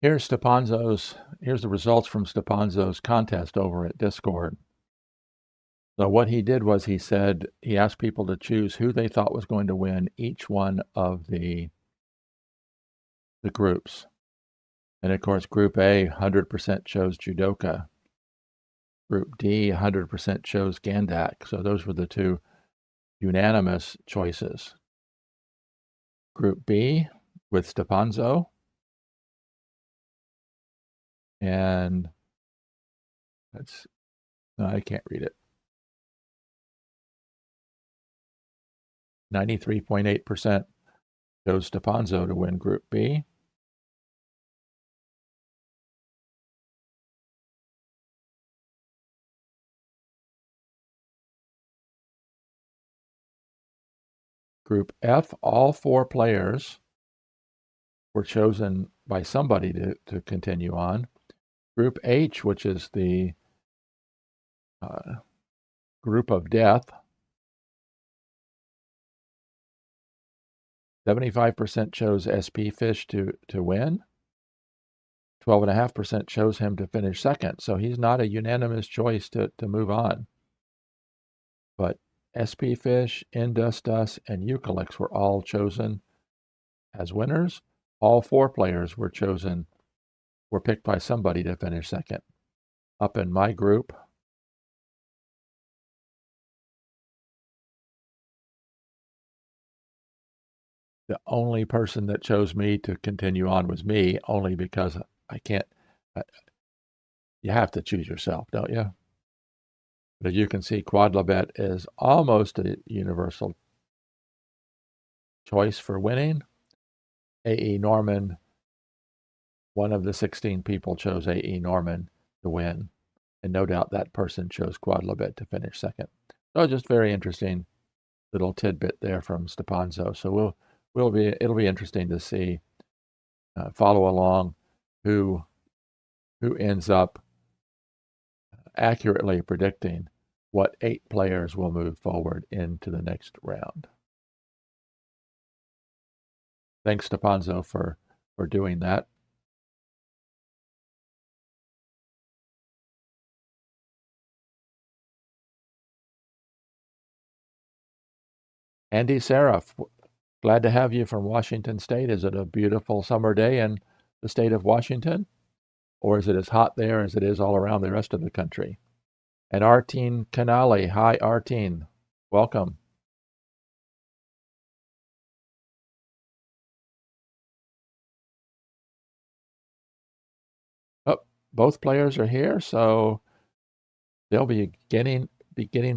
here's the results from Stepanzo's contest over at Discord. So what he did was he asked people to choose who they thought was going to win each one of the groups. And of course, Group A, 100% chose Judoka. Group D, 100% chose Gandak. So those were the two unanimous choices. Group B with Stepanzo. And no, I can't read it. 93.8% chose Stepanzo to win Group B. Group F, all 4 players were chosen by somebody to continue on. Group H, which is the group of death, 75% chose SP Fish to win. 12.5% chose him to finish second. So he's not a unanimous choice to move on. But SP Fish, Industus, and Eucalyptus were all chosen as winners. All 4 players were picked by somebody to finish second. Up in my group, the only person that chose me to continue on was me, only because I can't. You have to choose yourself, don't you? But as you can see, Quadlibet is almost a universal choice for winning. A.E. Norman, one of the 16 people chose A.E. Norman to win. And no doubt that person chose Quadlibet to finish second. So just very interesting little tidbit there from Stepanzo. So it'll be interesting to see, follow along who ends up accurately predicting what 8 players will move forward into the next round. Thanks, Stepanzo, for doing that. Andy Seraph, glad to have you from Washington State. Is it a beautiful summer day in the state of Washington? Or is it as hot there as it is all around the rest of the country? And Artine Canale. Hi, Artine. Welcome. Oh, both players are here, so they'll be getting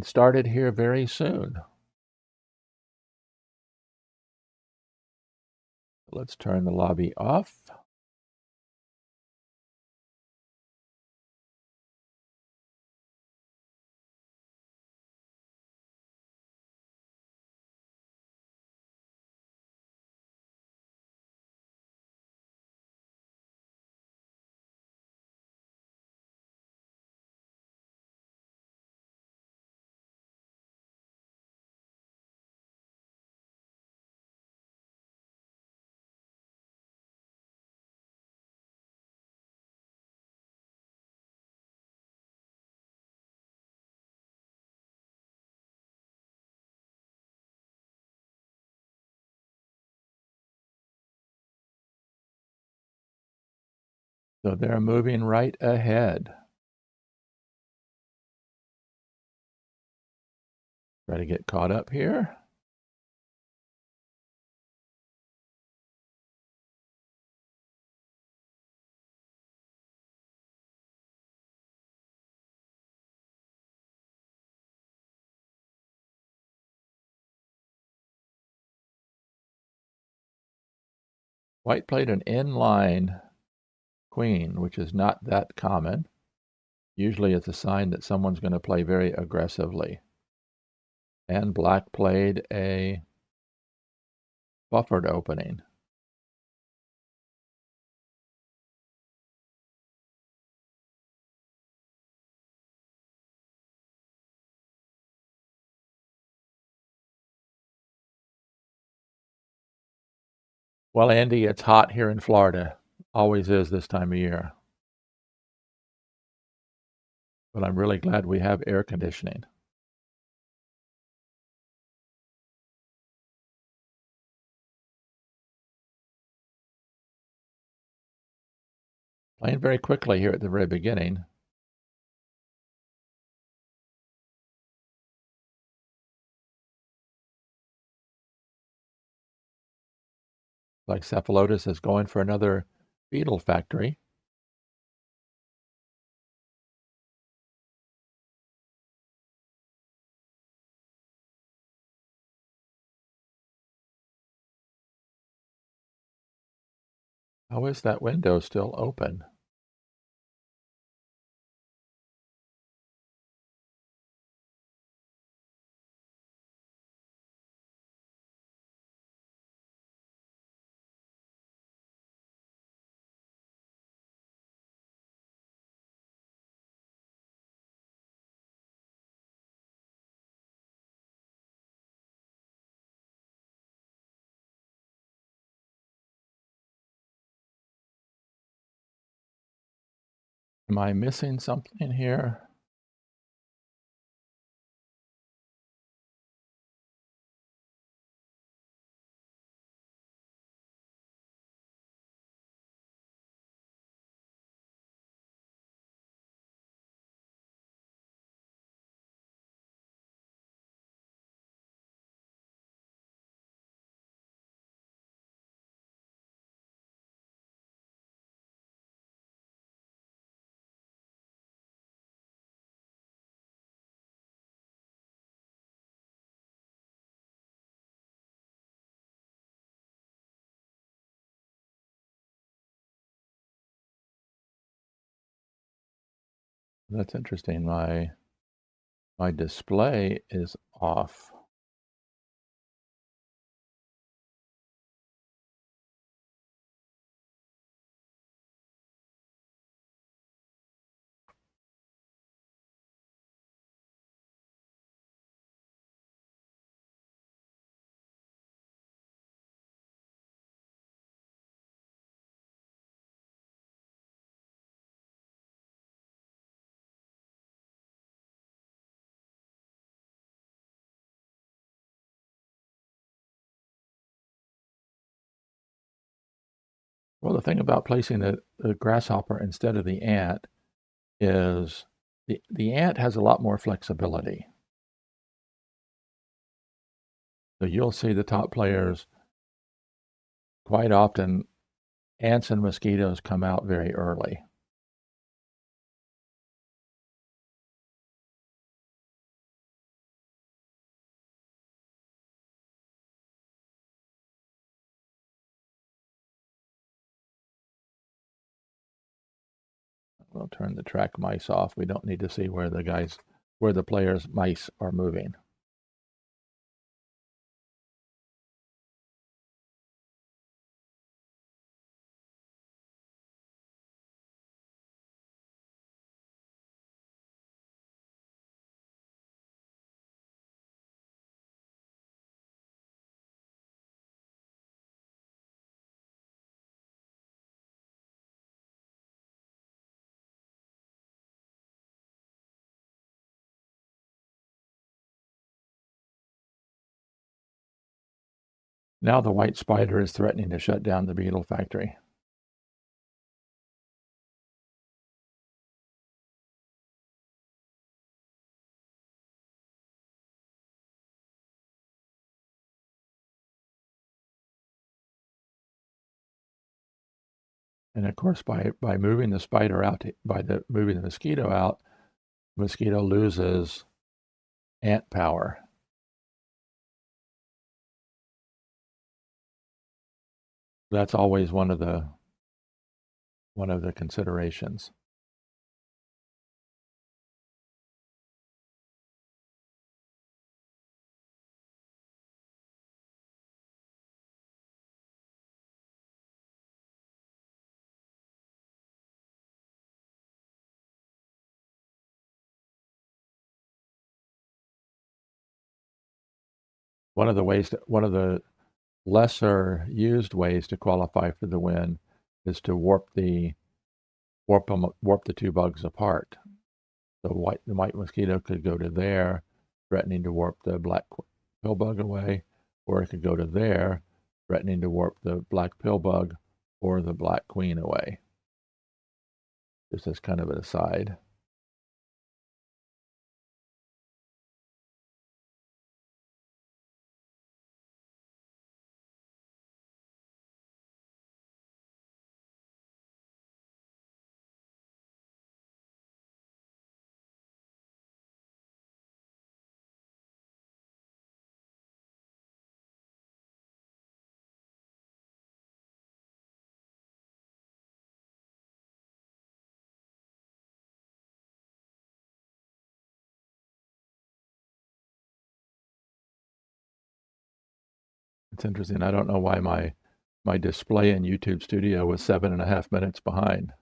started here very soon. Let's turn the lobby off. So they're moving right ahead. Try to get caught up here. White played an inline queen, which is not that common. Usually it's a sign that someone's going to play very aggressively. And black played a buffered opening. Well, Andy, it's hot here in Florida. Always is this time of year. But I'm really glad we have air conditioning. Playing very quickly here at the very beginning. Like cephalotus is going for another beetle factory. How is that window still open? Am I missing something here? That's interesting. My display is off. Well, the thing about placing the grasshopper instead of the ant is the ant has a lot more flexibility. So you'll see the top players quite often, ants and mosquitoes come out very early. We'll turn the track mice off. We don't need to see where the players' mice are moving. Now the white spider is threatening to shut down the beetle factory. And of course, by moving the spider out, moving the mosquito out, the mosquito loses ant power. That's always one of the considerations. One of the lesser used ways to qualify for the win is to warp the two bugs apart. The white mosquito could go to there, threatening to warp the black pill bug away, or it could go to there, threatening to warp the black pill bug or the black queen away. Just as kind of an aside. It's interesting. I don't know why my display in YouTube Studio was 7.5 minutes behind.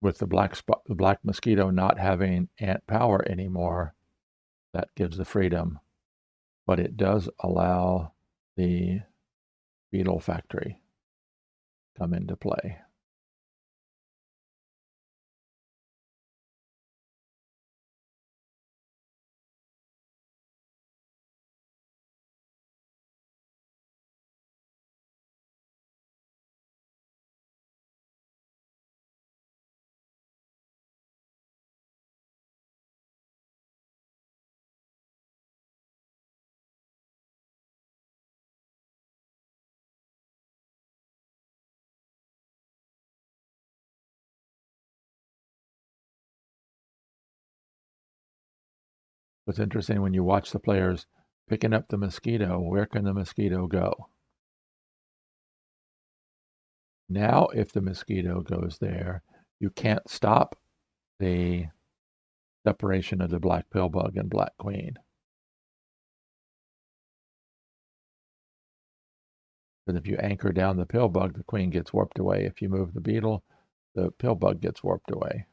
With the black mosquito not having ant power anymore, that gives the freedom, but it does allow the beetle factory come into play. What's interesting when you watch the players picking up the mosquito, where can the mosquito go? Now, if the mosquito goes there, you can't stop the separation of the black pill bug and black queen. Because if you anchor down the pill bug, the queen gets warped away. If you move the beetle, the pill bug gets warped away.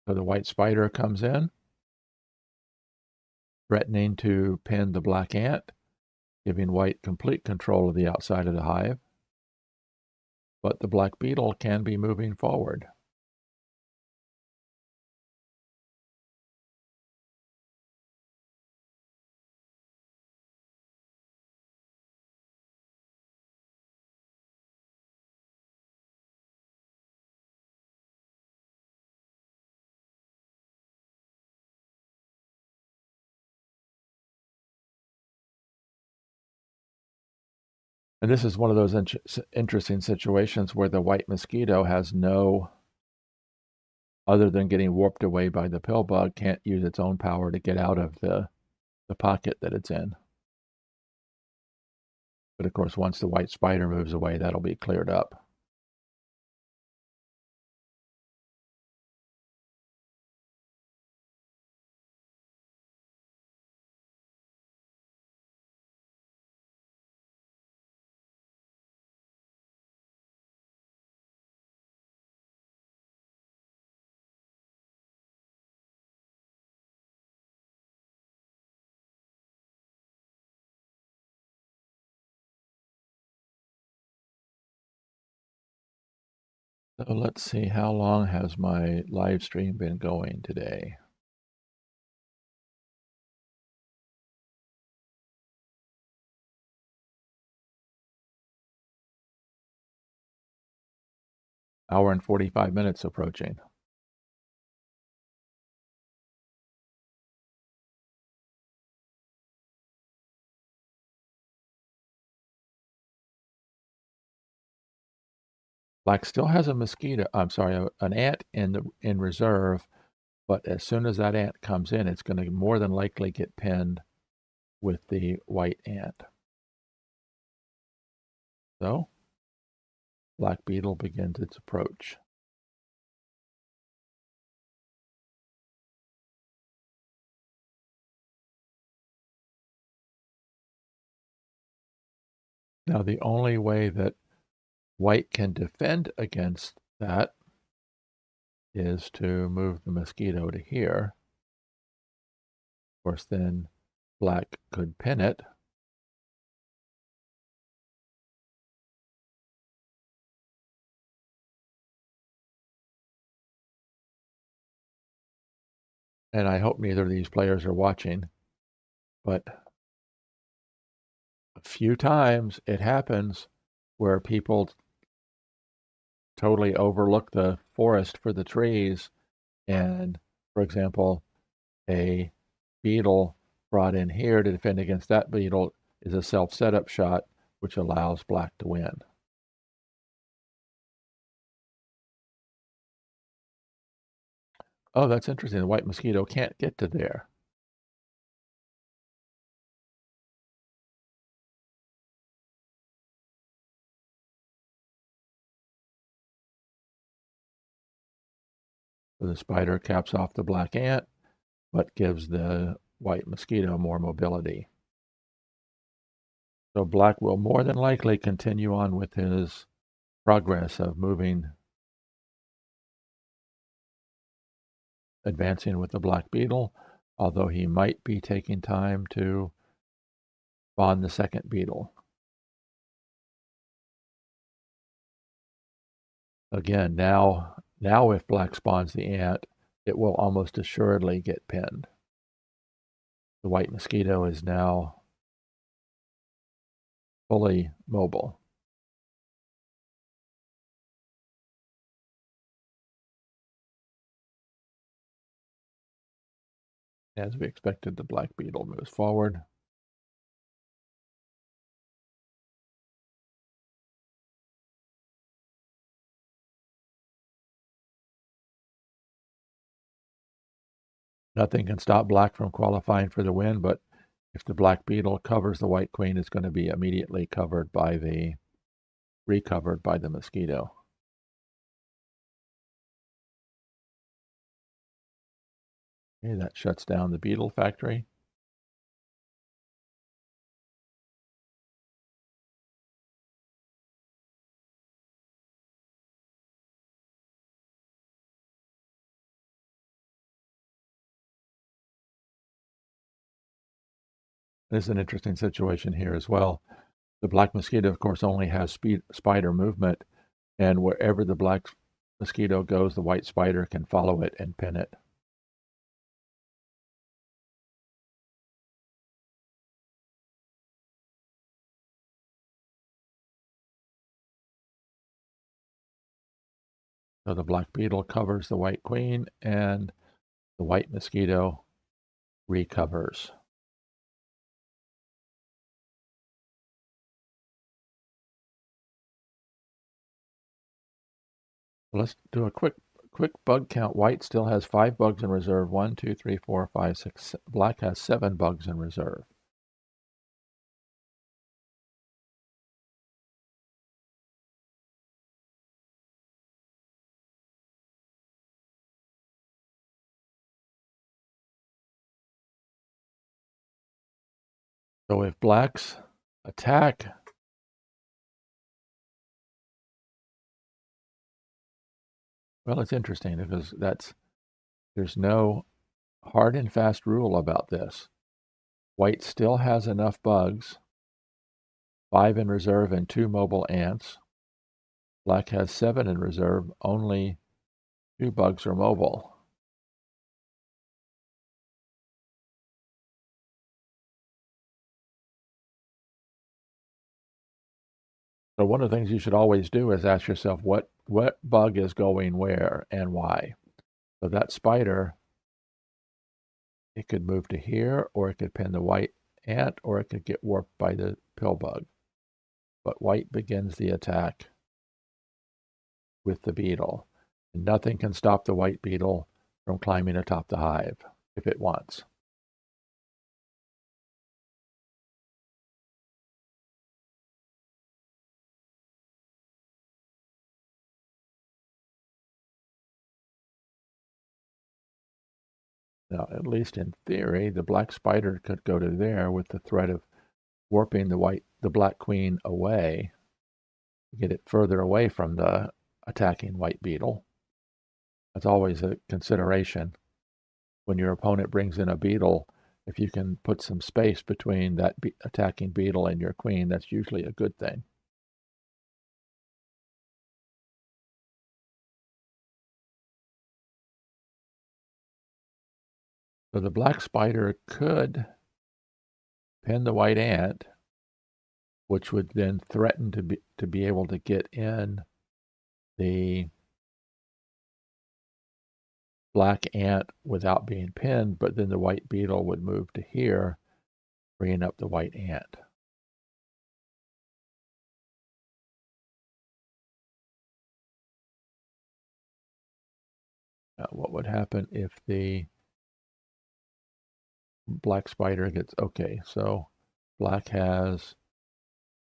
So the white spider comes in, threatening to pin the black ant, giving white complete control of the outside of the hive. But the black beetle can be moving forward. And this is one of those interesting situations where the white mosquito has no, other than getting warped away by the pill bug, can't use its own power to get out of the pocket that it's in. But of course, once the white spider moves away, that'll be cleared up. So let's see, how long has my live stream been going today? Hour and 45 minutes approaching. Black still has a mosquito, I'm sorry, an ant in reserve, but as soon as that ant comes in, it's going to more than likely get pinned with the white ant. So, black beetle begins its approach. Now, the only way that white can defend against that is to move the mosquito to here. Of course, then black could pin it. And I hope neither of these players are watching, but a few times it happens where people totally overlook the forest for the trees. And for example, a beetle brought in here to defend against that beetle is a self setup shot, which allows black to win. Oh, that's interesting. The white mosquito can't get to there. So the spider caps off the black ant, but gives the white mosquito more mobility. So black will more than likely continue on with his progress of moving, advancing with the black beetle, although he might be taking time to spawn the second beetle. Again, now if black spawns the ant, it will almost assuredly get pinned. The white mosquito is now fully mobile. As we expected, the black beetle moves forward. Nothing can stop black from qualifying for the win, but if the black beetle covers the white queen, it's going to be immediately recovered by the mosquito. Okay, that shuts down the beetle factory. This is an interesting situation here as well. The black mosquito, of course, only has spider movement, and wherever the black mosquito goes, the white spider can follow it and pin it. So the black beetle covers the white queen, and the white mosquito recovers. Let's do a quick bug count. White still has 5 bugs in reserve. 1, 2, 3, 4, 5, 6. Black has 7 bugs in reserve. So if black's attack well, it's interesting because there's no hard and fast rule about this. White still has enough bugs, 5 in reserve and 2 mobile ants. Black has 7 in reserve. Only 2 bugs are mobile. So one of the things you should always do is ask yourself what bug is going where and why. So that spider, it could move to here, or it could pin the white ant, or it could get warped by the pill bug. But white begins the attack with the beetle. And nothing can stop the white beetle from climbing atop the hive if it wants. Now, at least in theory, the black spider could go to there with the threat of warping the black queen away, get it further away from the attacking white beetle. That's always a consideration. When your opponent brings in a beetle, if you can put some space between that attacking beetle and your queen, that's usually a good thing. So the black spider could pin the white ant, which would then threaten to be able to get in the black ant without being pinned, but then the white beetle would move to here, freeing up the white ant. Now, what would happen if the black spider gets, okay, so black has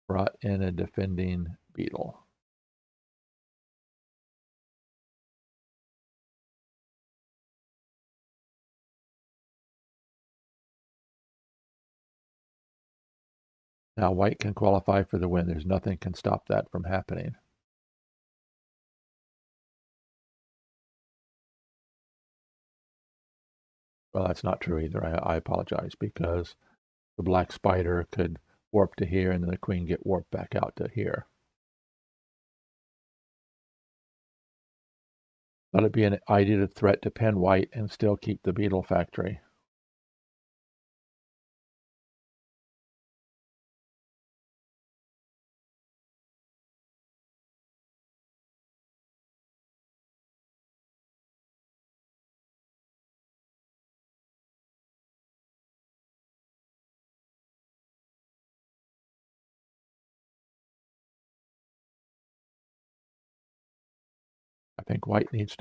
brought in a defending beetle. Now white can qualify for the win. There's nothing can stop that from happening. Well, that's not true either. I apologize, because the black spider could warp to here and then the queen get warped back out to here. Let it be an ideated threat to pin white and still keep the beetle factory. I think white needs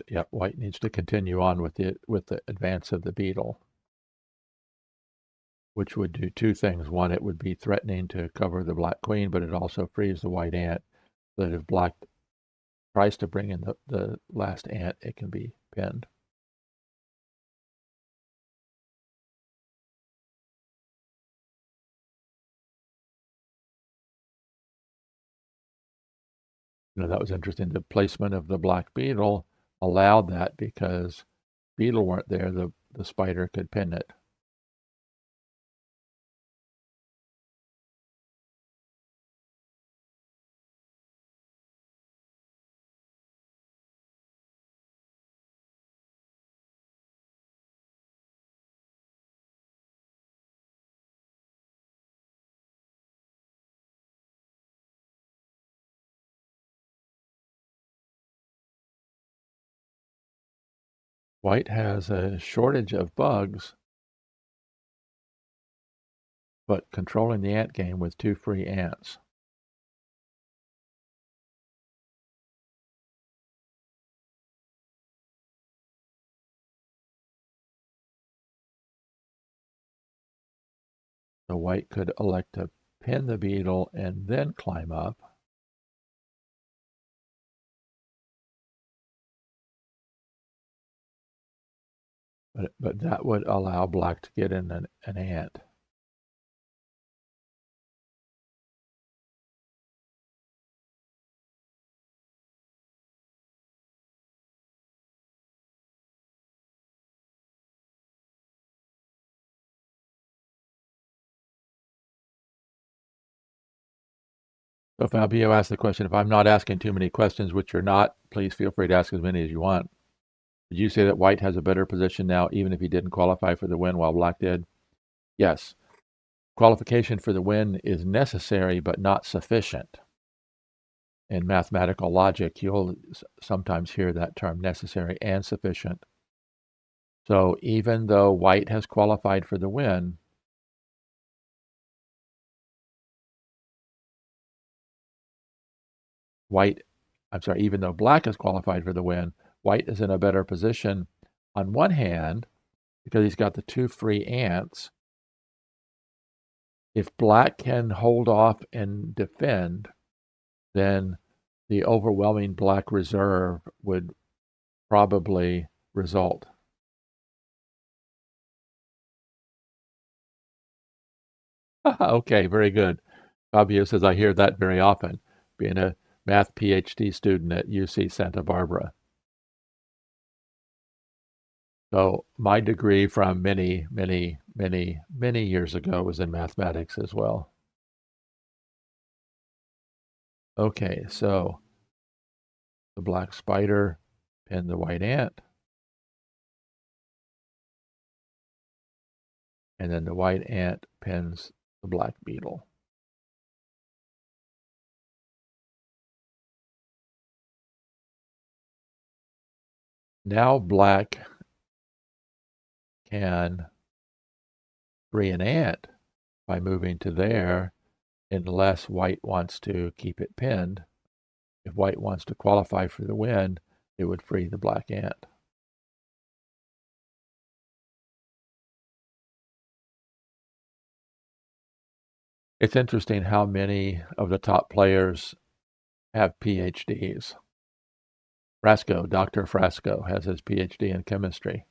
to continue on with the advance of the beetle, which would do 2 things. One, it would be threatening to cover the black queen, but it also frees the white ant so that if black tries to bring in the last ant, it can be pinned. That was interesting. The placement of the black beetle allowed that because beetle weren't there, the spider could pin it. White has a shortage of bugs, but controlling the ant game with 2 free ants. So white could elect to pin the beetle and then climb up. But that would allow black to get in an ant. So Fabio asked the question, if I'm not asking too many questions, which you're not, please feel free to ask as many as you want. Did you say that white has a better position now, even if he didn't qualify for the win while black did? Yes. Qualification for the win is necessary, but not sufficient. In mathematical logic, you'll sometimes hear that term, necessary and sufficient. So even though white has qualified for the win, even though black has qualified for the win, white is in a better position on one hand because he's got the two free ants. If black can hold off and defend, then the overwhelming black reserve would probably result. Okay, very good. Fabio says, I hear that very often, being a math PhD student at UC Santa Barbara. So my degree from many, many, many, many years ago was in mathematics as well. Okay, so the black spider pinned the white ant, and then the white ant pins the black beetle. Now black can free an ant by moving to there unless white wants to keep it pinned. If white wants to qualify for the win, it would free the black ant. It's interesting how many of the top players have PhDs. Dr. Frasco has his PhD in chemistry.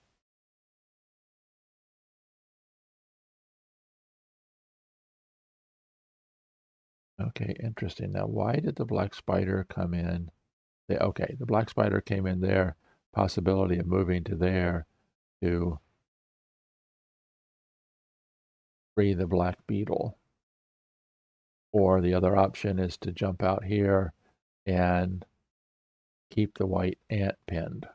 Okay, interesting. Now, why did the black spider come in? Okay, the black spider came in there, possibility of moving to there to free the black beetle. Or the other option is to jump out here and keep the white ant pinned.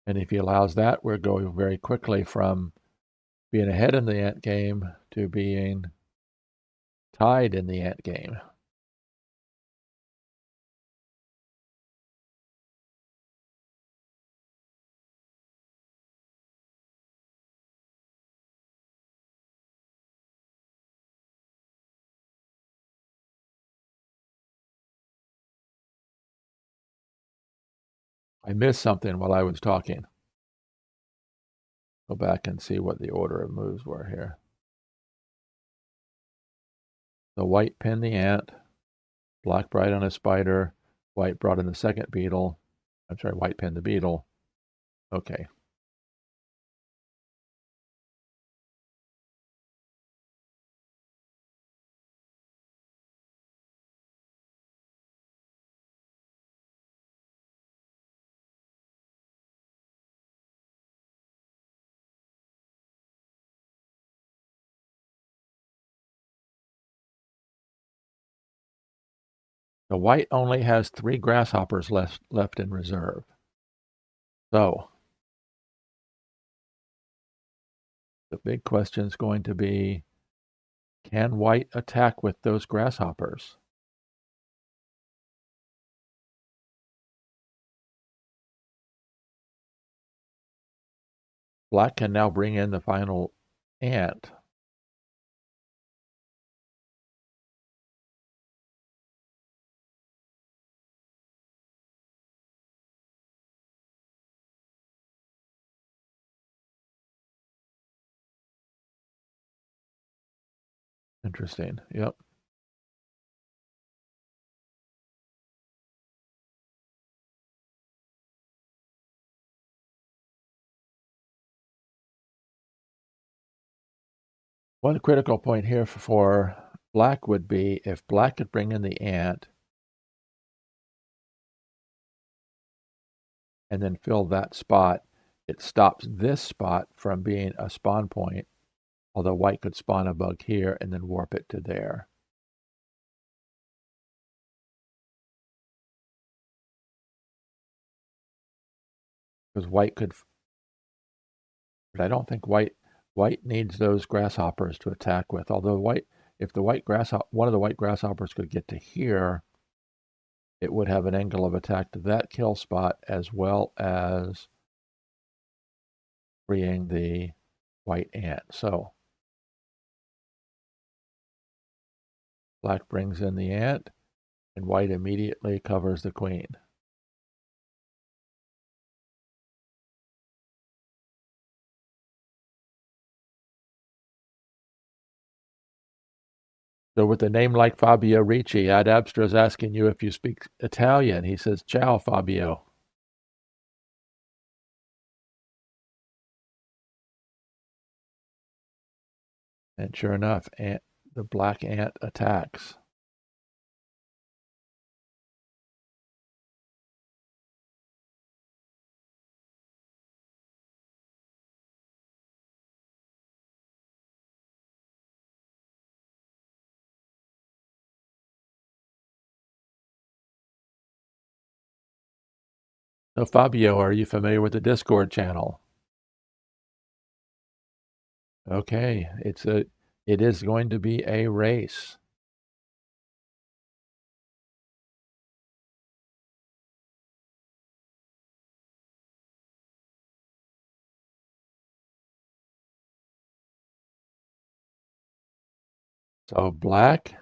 And if he allows that, we're going very quickly from being ahead in the ant game to being tied in the ant game. I missed something while I was talking. Go back and see what the order of moves were here. So white pinned the ant, black bright on a spider, white brought in the second beetle. I'm sorry, white pinned the beetle. Okay. The white only has 3 grasshoppers left in reserve. So the big question is going to be, can white attack with those grasshoppers? Black can now bring in the final ant. Interesting. Yep. One critical point here for black would be if black could bring in the ant and then fill that spot, it stops this spot from being a spawn point, although white could spawn a bug here and then warp it to there. Because white could, but I don't think white needs those grasshoppers to attack with. Although if the one of the white grasshoppers could get to here, it would have an angle of attack to that kill spot as well as freeing the white ant. So black brings in the ant, and white immediately covers the queen. So with a name like Fabio Ricci, Ad Abstra is asking you if you speak Italian. He says, "Ciao, Fabio." And sure enough, the black ant attacks. So Fabio, are you familiar with the Discord channel? Okay, it is going to be a race. So black,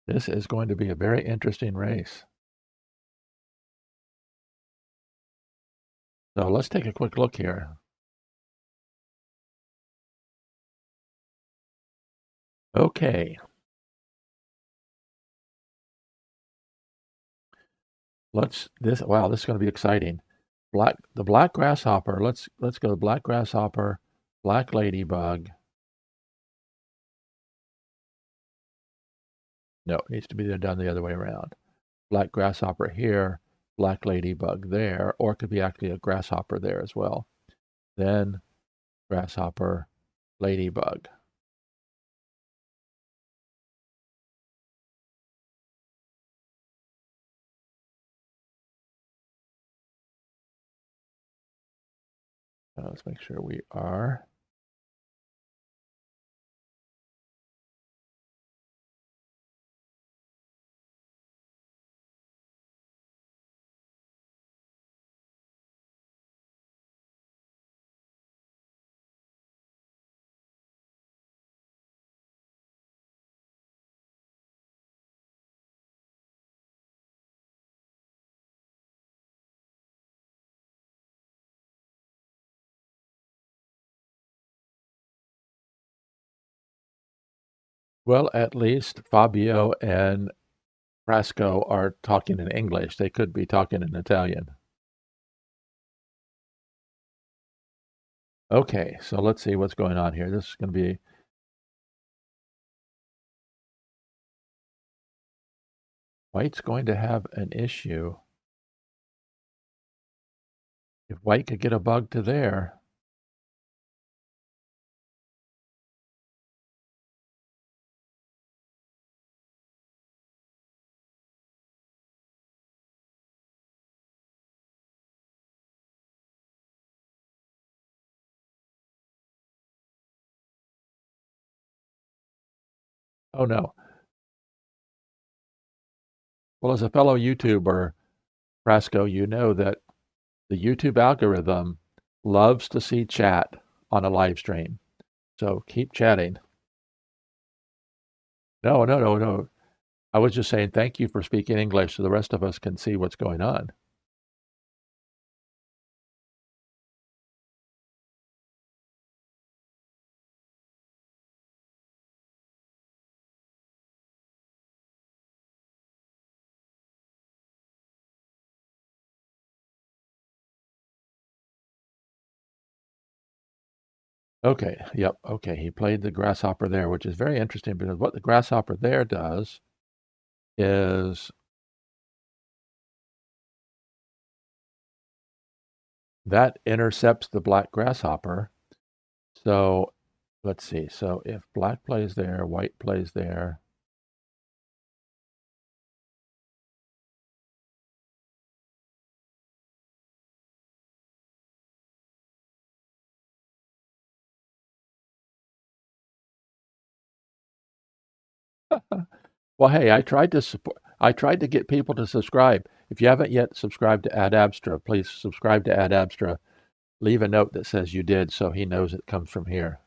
this is going to be a very interesting race. So let's take a quick look here. Okay. Wow, this is going to be exciting. The black grasshopper, let's go black grasshopper, black ladybug. No, it needs to be done the other way around. Black grasshopper here, black ladybug there, or it could be actually a grasshopper there as well. Then grasshopper, ladybug. Let's make sure we are. Well, at least Fabio and Frasco are talking in English. They could be talking in Italian. Okay, so let's see what's going on here. This is going to be white's going to have an issue. If white could get a bug to there, oh no. Well, as a fellow YouTuber, Frasco, you know that the YouTube algorithm loves to see chat on a live stream. So keep chatting. No, no, no, no. I was just saying thank you for speaking English so the rest of us can see what's going on. Okay, yep, okay. He played the grasshopper there, which is very interesting because what the grasshopper there does is That intercepts the black grasshopper. So let's see. So if black plays there, white plays there. Well, hey, I tried to get people to subscribe. If you haven't yet subscribed to Ad Abstra, please subscribe to Ad Abstra. Leave a note that says you did so he knows it comes from here.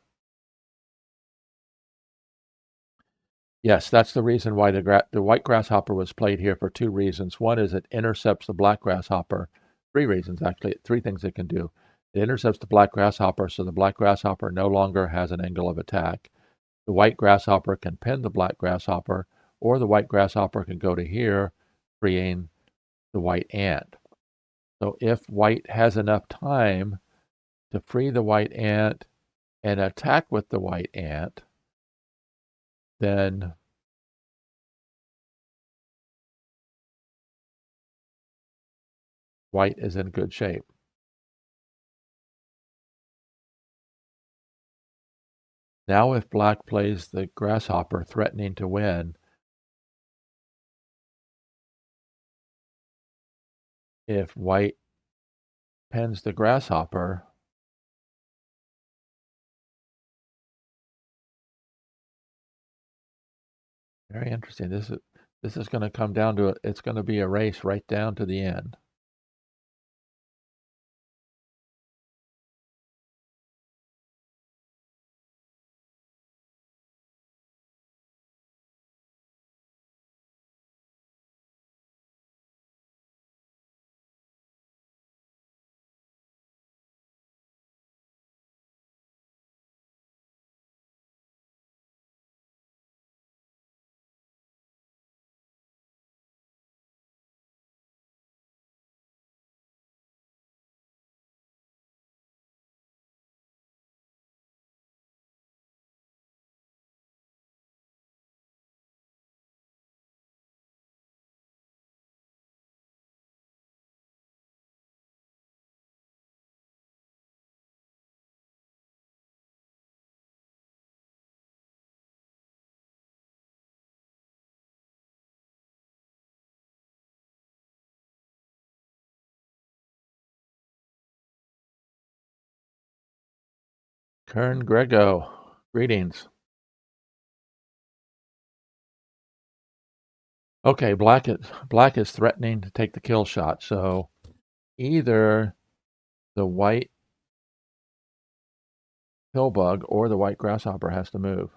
Yes, that's the reason why the white grasshopper was played here for two reasons. One is it intercepts the black grasshopper. Three reasons, actually. Three things it can do. It intercepts the black grasshopper, so the black grasshopper no longer has an angle of attack. The white grasshopper can pin the black grasshopper, or the white grasshopper can go to here, freeing the white ant. So if white has enough time to free the white ant and attack with the white ant, then white is in good shape. Now if black plays the grasshopper, threatening to win, if white pins the grasshopper, very interesting. This is going to come down to it. It's going to be a race right down to the end. Kern Grego, greetings. Okay, black is threatening to take the kill shot. So either the white pillbug or the white grasshopper has to move.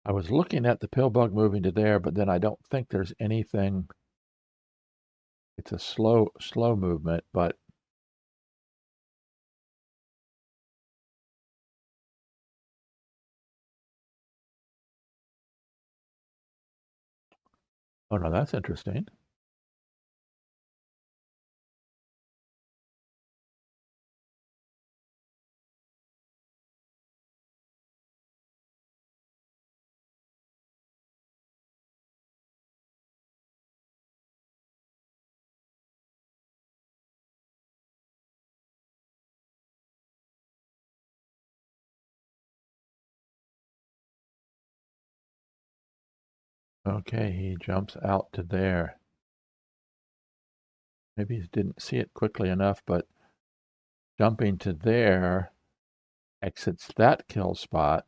I was looking at the pillbug moving to there, but then I don't think there's anything. It's a slow movement, but oh no, that's interesting. Okay, he jumps out to there. Maybe he didn't see it quickly enough, but jumping to there exits that kill spot.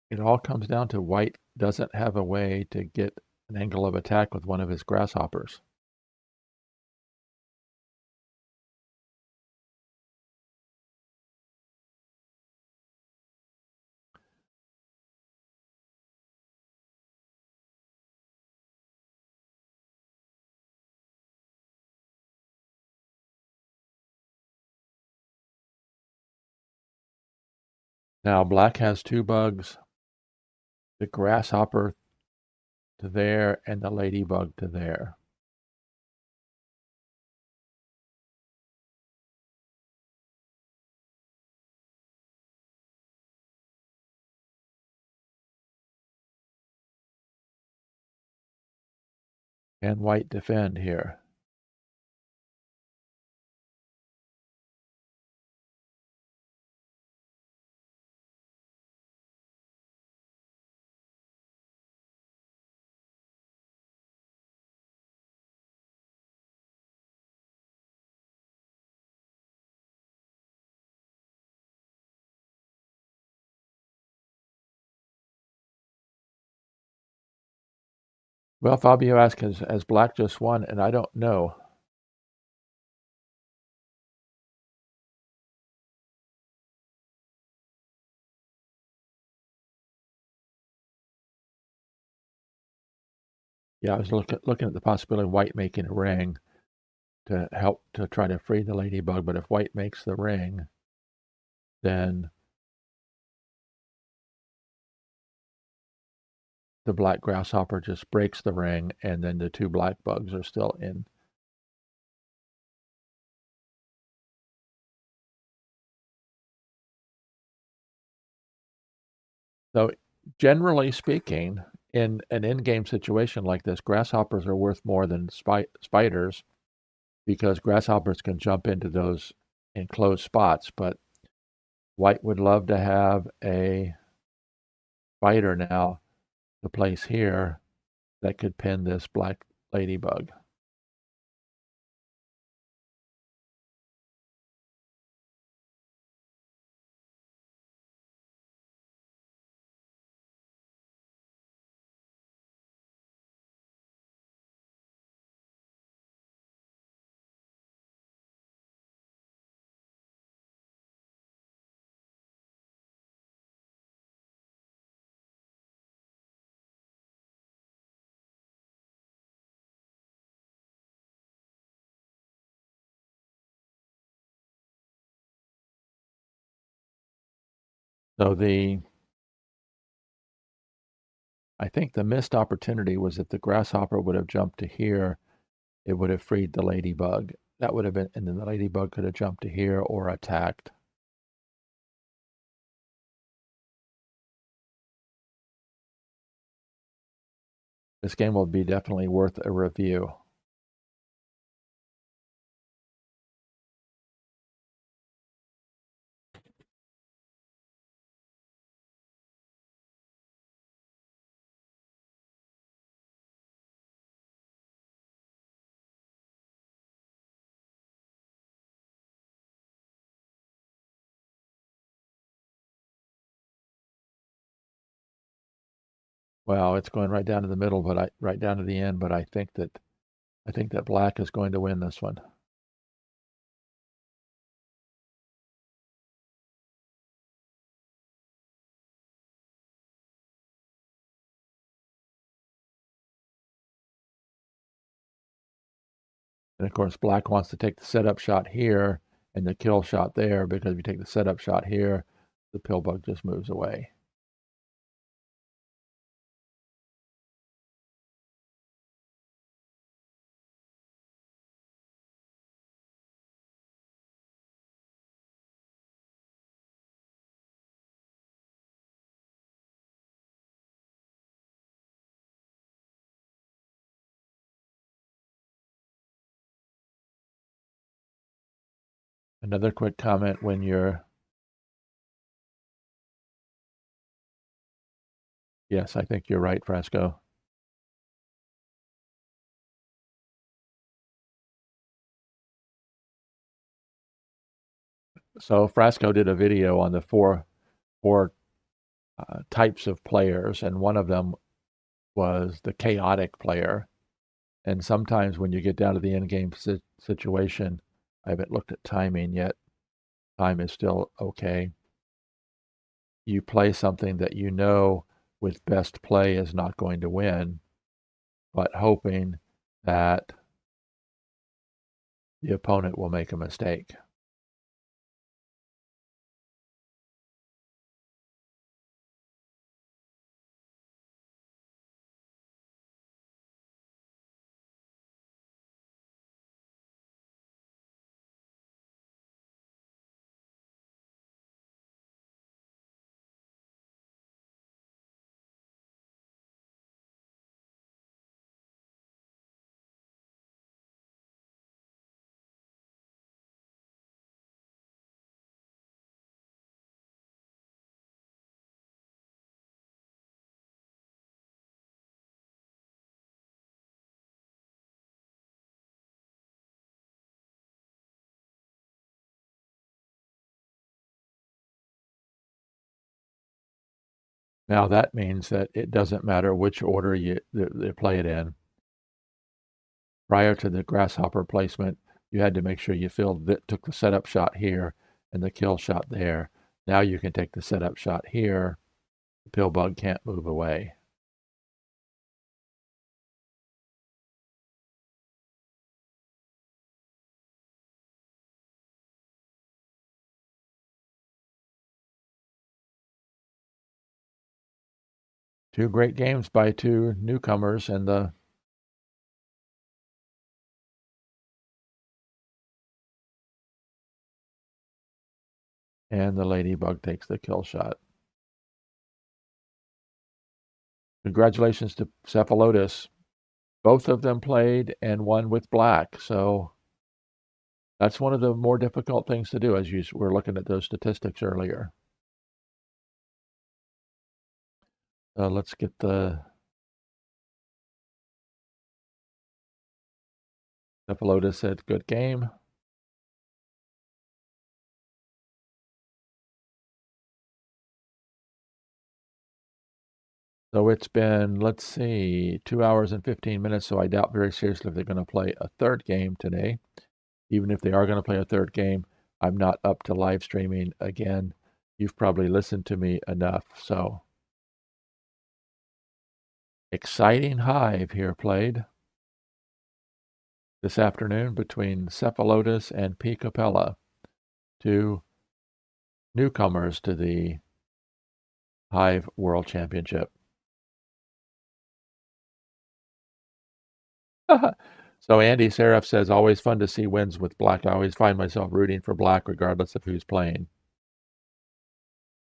It all comes down to white doesn't have a way to get an angle of attack with one of his grasshoppers. Now black has two bugs, the grasshopper to there and the ladybug to there. Can white defend here? Well, Fabio asked, has black just won? And I don't know. Yeah, I was looking at the possibility of white making a ring to help to try to free the ladybug, but if white makes the ring, then the black grasshopper just breaks the ring, and then the two black bugs are still in. So generally speaking, in an in-game situation like this, grasshoppers are worth more than spiders because grasshoppers can jump into those enclosed spots, but white would love to have a spider now to place here that could pin this black ladybug. So I think the missed opportunity was if the grasshopper would have jumped to here, it would have freed the ladybug. That would have been, and then the ladybug could have jumped to here or attacked. This game will be definitely worth a review. Well, it's going right down to the middle, but right down to the end. But I think that black is going to win this one. And of course, black wants to take the setup shot here and the kill shot there, because if you take the setup shot here, the pill bug just moves away. Another quick comment when you're, yes, I think you're right, Fresco. So Frasco did a video on the four types of players, and one of them was the chaotic player. And sometimes when you get down to the end game situation, I haven't looked at timing yet. Time is still okay. You play something that you know with best play is not going to win, but hoping that the opponent will make a mistake. Now that means that it doesn't matter which order they play it in. Prior to the grasshopper placement, you had to make sure you took the setup shot here and the kill shot there. Now you can take the setup shot here. The pill bug can't move away. Two great games by two newcomers, and the ladybug takes the kill shot. Congratulations to Cephalotus. Both of them played and won with black, so that's one of the more difficult things to do, as you were looking at those statistics earlier. Let's get the Cephalotus said, good game. So it's been, let's see, 2 hours and 15 minutes, so I doubt very seriously if they're going to play a third game today. Even if they are going to play a third game, I'm not up to live streaming again. You've probably listened to me enough, so. Exciting Hive here played this afternoon between Cephalotus and pcapella, two newcomers to the Hive World Championship. So Andy Seraph says, always fun to see wins with black. I always find myself rooting for black regardless of who's playing.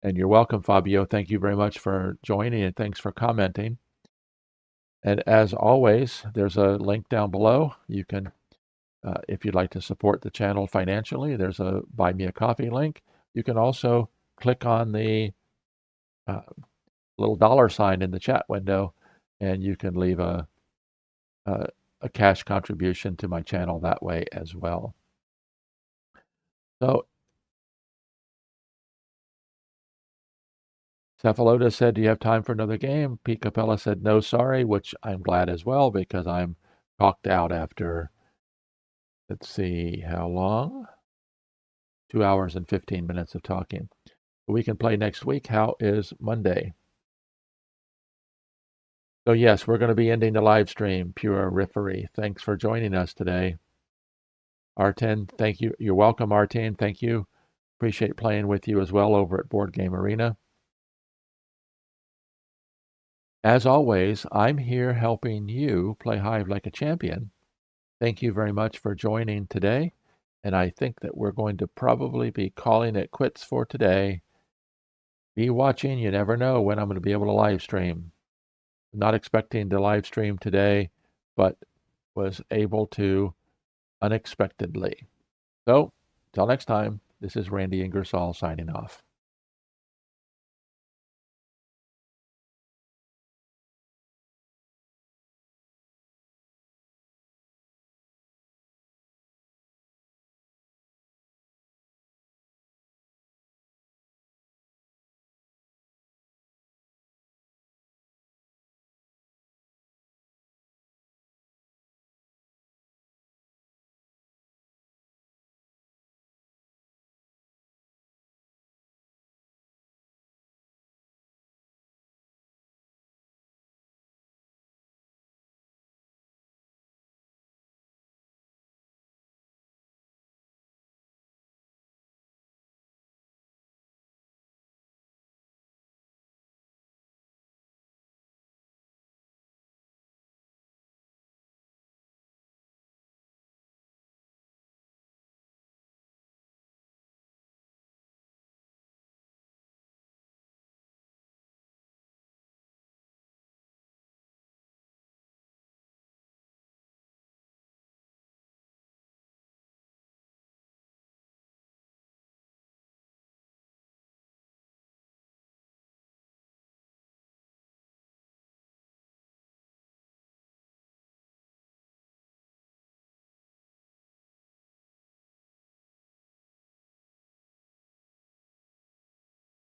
And you're welcome, Fabio. Thank you very much for joining, and thanks for commenting. And as always, there's a link down below. You can, if you'd like to support the channel financially, there's a Buy Me a Coffee link. You can also click on the little dollar sign in the chat window, and you can leave a cash contribution to my channel that way as well. So Cephalotus said, do you have time for another game? pcapella said, no, sorry, which I'm glad as well, because I'm talked out after, let's see, how long? 2 hours and 15 minutes of talking. We can play next week. How is Monday? So yes, we're going to be ending the live stream, Pure Riffery. Thanks for joining us today. Artin, thank you. You're welcome, Artin. Thank you. Appreciate playing with you as well over at Board Game Arena. As always, I'm here helping you play Hive like a champion. Thank you very much for joining today. And I think that we're going to probably be calling it quits for today. Be watching. You never know when I'm going to be able to live stream. Not expecting to live stream today, but was able to unexpectedly. So, till next time, this is Randy Ingersoll signing off.